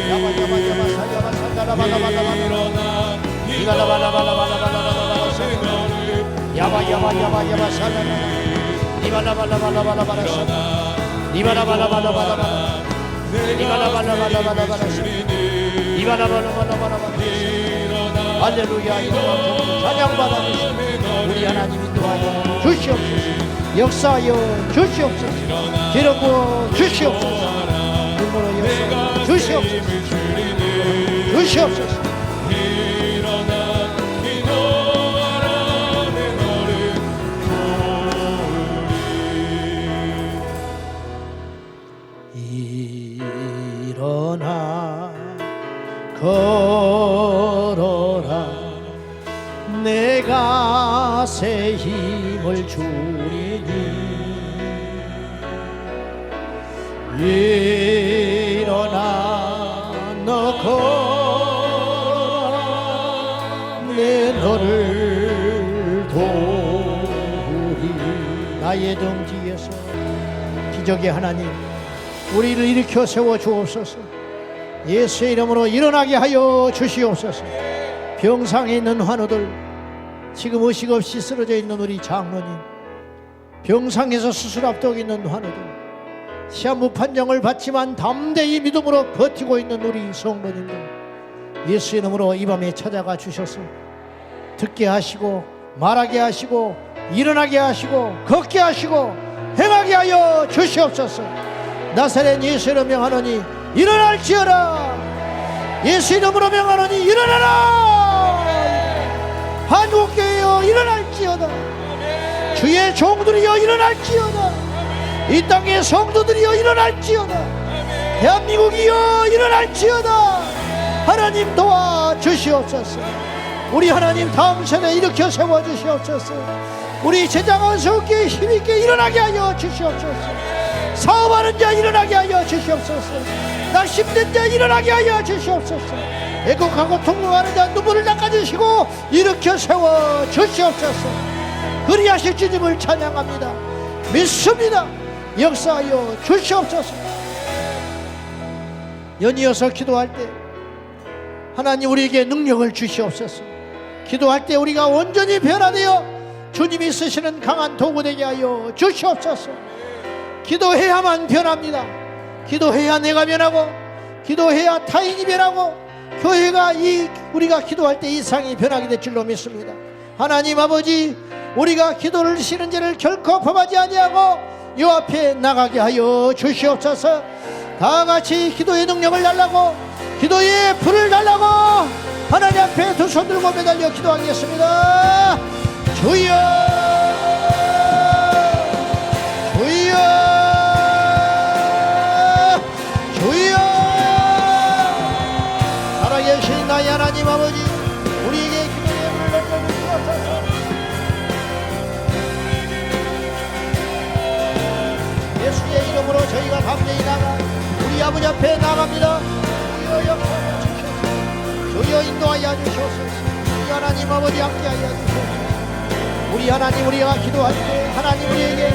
야바야바야바 사야바 산다라바라바라바라 이바라바라바라바라바라바라 야바야바야바야바 살라라 이바라바라바라바라바라 살라 이바라바라바라바라바라 이바라바라바라바라바라 이바라바라바라바라바라 할렐루야. 영광 찬양받아 주시고 우리 하나님 인도하여 주시옵소서. 역사하여 주시옵소서. 기름 부어 주시옵소서. 눈물로 역사하여 주시옵소서. 주시옵소서. 일어나 걸어라 내가 새 힘을 주리니 일어나 너 걸어라 내 너를 도우리. 나의 등 뒤에서 기적의 하나님 우리를 일으켜 세워 주옵소서. 예수의 이름으로 일어나게 하여 주시옵소서. 병상에 있는 환우들, 지금 의식 없이 쓰러져 있는 우리 장로님, 병상에서 수술 앞두고 있는 환우들, 시한 무판정을 받지만 담대히 믿음으로 버티고 있는 우리 성도님들, 예수의 이름으로 이 밤에 찾아가 주셔서 듣게 하시고 말하게 하시고 일어나게 하시고 걷게 하시고 행하게 하여 주시옵소서. 나사렛 예수 이름으로 명하노니 일어날지어다. 예수 이름으로 명하노니 일어나라. 한국교회여 일어날지어다. 주의 종들이여 일어날지어다. 이 땅의 성도들이여 일어날지어다. 대한민국이여 일어날지어다. 하나님 도와 주시옵소서. 우리 하나님 다음 세대 일으켜 세워 주시옵소서. 우리 제자가 서럽게 힘있게 일어나게 하여 주시옵소서. 사업하는 자 일어나게 하여 주시옵소서. 낙심된 자 일어나게 하여 주시옵소서. 애국하고 통곡하는 자 눈물을 닦아주시고 일으켜 세워 주시옵소서. 그리하실 주님을 찬양합니다. 믿습니다. 역사하여 주시옵소서. 연이어서 기도할 때 하나님 우리에게 능력을 주시옵소서. 기도할 때 우리가 온전히 변화되어 주님이 쓰시는 강한 도구 되게 하여 주시옵소서. 기도해야만 변합니다. 기도해야 내가 변하고, 기도해야 타인이 변하고, 교회가 우리가 기도할 때 이상이 변하게 될 줄로 믿습니다. 하나님 아버지, 우리가 기도를 쉬는 죄를 결코 범하지 아니하고 요 앞에 나가게 하여 주시옵소서. 다 같이 기도의 능력을 달라고, 기도의 불을 달라고 하나님 앞에 두 손 들고 매달려 기도하겠습니다. 주여, 주여, 주여. 살아계신 나의 하나님 아버지, 우리에게 기도의 불을 던져 주시옵소서. 예수의 이름으로 저희가 담대히 나가 우리 아버지 앞에 나갑니다. 주여 역사하여 주시옵소서. 주여 인도하여 주시옵소서. 우리 하나님 아버지 함께하여 주시옵소서. 우리 하나님, 우리가 기도할 때 하나님 우리에게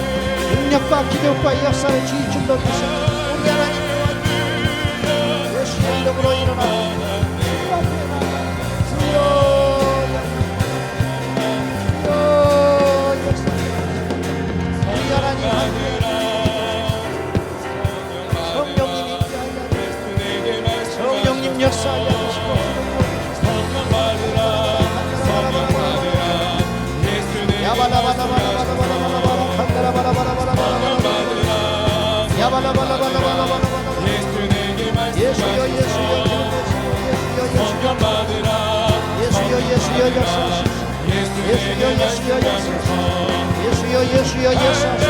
능력과 기적과 역사를 주실 줄로 믿습니다. 우리 하나님 도와주시옵소서. 예수의 이름으로 일어나 주 앞에 나가 주여 역사하여 우리 하나님 함께 성령님 역사하여 주시고 예수여 예수여 예수여 예수여 역사하시소. 예수여 예수여 역사하시소. 예수여 예수여 역사하시소.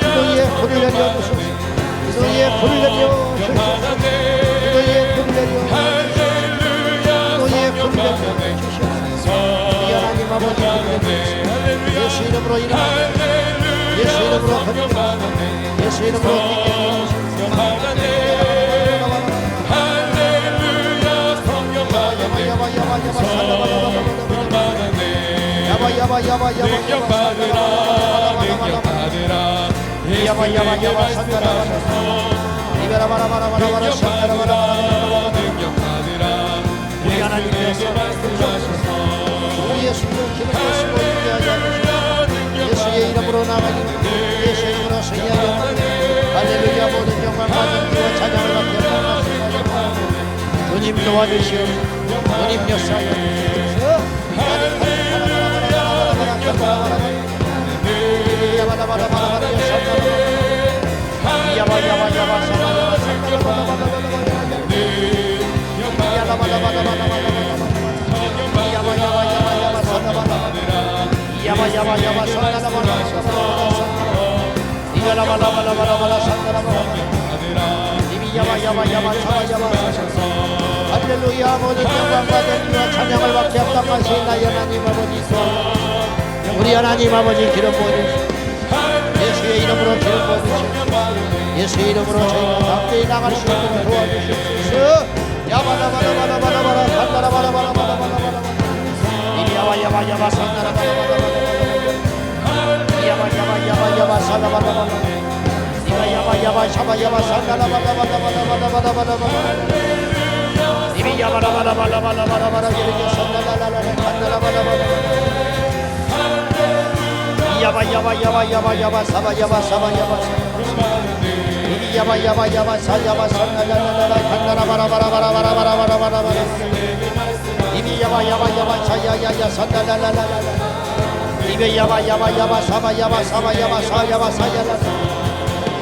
기도에 불을 내려 주소서. 기도에 불을 내려 주소서. 기도에 불을 내려 주소서. 기도에 불을 내려 주소서. 우리 하나님 아버지 예수 이름으로 일어나 예수 이름으로 건너가 예수 이름으로 뛰게 우리 하나님께서 예수를 기록하시고 있게 하여 주시고 예수의 이름으로 나가니 예수의 이름으로 승리하여 할렐루야. 모든 영광과 존귀와 찬양을 받게 하옵소서. 주님 도와주시옵소서. 주님 역사하여 주시옵소서. 할렐루야. 모든 영광과 존귀와 찬양을 받게 합당하신 나의 하나님 아버지, 우리 하나님 아버지 기름 부어주시옵소서. 예수의 이름으로 기름 부어주시옵소서. 예수의 이름으로 저희가 담대히 나갈 수 있도록 도와주시옵소서. 야바라바라바라바라바라 산다라바라바라바라바라바라 이리야바야바야바 산다라바라바라바라 야바야바야바야바 산다라바라바라 이리야바야바 샤바야바 산다라바라바라바라바라바라바라 이리야바라바라바라바라바라 이리야 산다라라라 산다라바라바라 야바 사바 이비 야바 사야바 산나나나나 간나라바라바라바라바라바라바라바라 이비 야바 사야야야 산나나나나 이비 야바 사바 사야라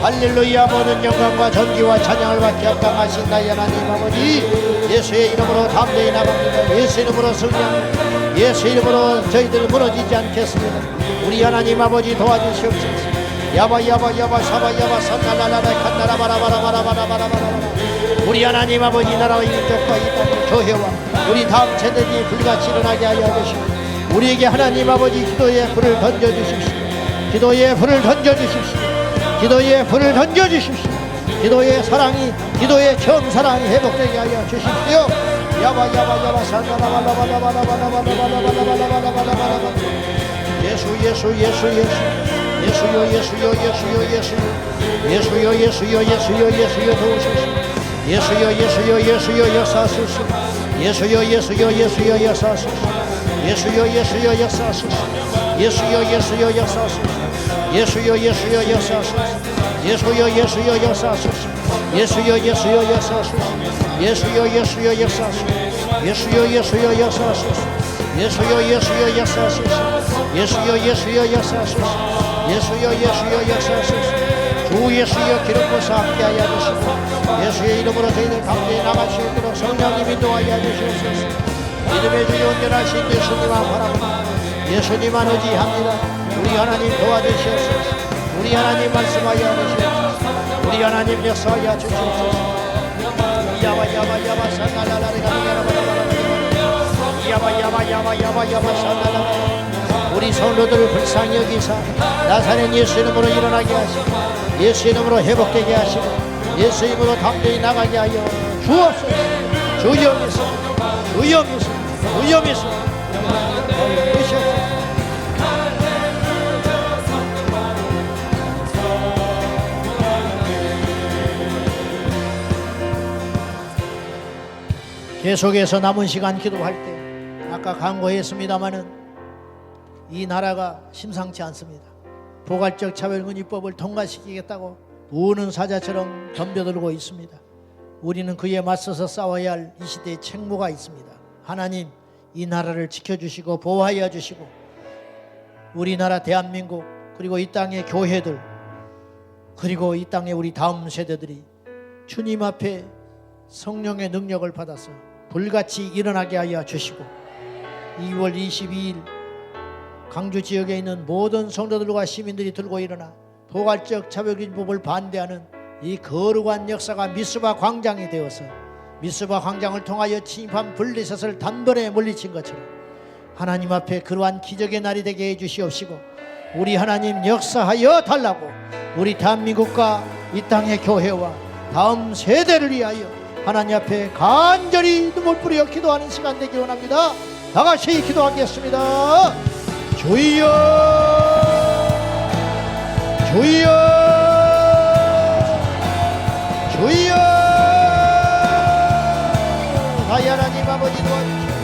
할렐루야. 모든 영광과 존귀와 찬양을 받게 합당하신 나의 하나님 아버지, 예수의 이름으로 담대히 나갑니다. 예수 이름으로 승리합니다. 예수 이름으로 저희들 무너지지 않겠습니다. 우리 하나님 아버지 도와주시옵소서. 야바 사바 산나라라라 칸나라바라바라바라바라바라바라 우리 하나님 아버지 나라와 민족과 이 땅의 교회와 우리 다음 세대들이 불같이 일어나게 하여 주시고 우리에게 하나님 아버지 기도의 불을 던져주십시오. 기도의 불을 던져주십시오. 기도의 불을 던져주십시오. 기도의 사랑이, 기도의 정사랑이 회복되게 하여 주십시오. 야바 산나라바라바라바라바라바라바라바라바라바라바라 예수요 도우소서. 예수요 역사하소서. 예수요 역사하소서. 예수요 역사하소서. 예수요 역사하소서. 예수요 역사하소서. 예수요 역사하소서. 예수요 역사하소서. 예수요 역사하소서. 예수요 역사하소서. 예수요 역사하소서. 예수요 역사하소서. 예수요 역사하소서. 주 예수여 기름 부사 함께하여 주시고 예수의 이름으로 저희들 감대에 나갈 수 있도록 성령님이 인도하여 주시옵소서. 믿음의 주여 온전하신 예수님만 바랍니다. 예수님만 의지합니다. 우리 하나님 도와주시옵소서. 우리 하나님 말씀하여 주시옵소서. 우리 하나님 역사하여 주시옵소서. 야바 산나라라라 야바 산나라라 우리 성도들을 불쌍히 여기사 나사렛 예수 이름으로 일어나게 하시고 예수 이름으로 회복되게 하시고 예수 이름으로 담대히 나가게 하여 주옵소서. 주여미소 계속해서 남은 시간 기도할 때 아까 강구했습니다마는 이 나라가 심상치 않습니다. 포괄적 차별금지법을 통과시키겠다고 우는 사자처럼 덤벼들고 있습니다. 우리는 그에 맞서서 싸워야 할 이 시대의 책무가 있습니다. 하나님 이 나라를 지켜주시고 보호하여 주시고 우리나라 대한민국 그리고 이 땅의 교회들 그리고 이 땅의 우리 다음 세대들이 주님 앞에 성령의 능력을 받아서 불같이 일어나게 하여 주시고 2월 22일 강주 지역에 있는 모든 성도들과 시민들이 들고 일어나 포괄적 차별금지법을 반대하는 이 거룩한 역사가 미스바 광장이 되어서 미스바 광장을 통하여 침입한 블레셋을 단번에 물리친 것처럼 하나님 앞에 그러한 기적의 날이 되게 해주시옵시고 우리 하나님 역사하여 달라고 우리 대한민국과 이 땅의 교회와 다음 세대를 위하여 하나님 앞에 간절히 눈물 뿌려 기도하는 시간 되기 원합니다. 다 같이 기도하겠습니다. 주여 하나님 아버지 도와주시옵소서.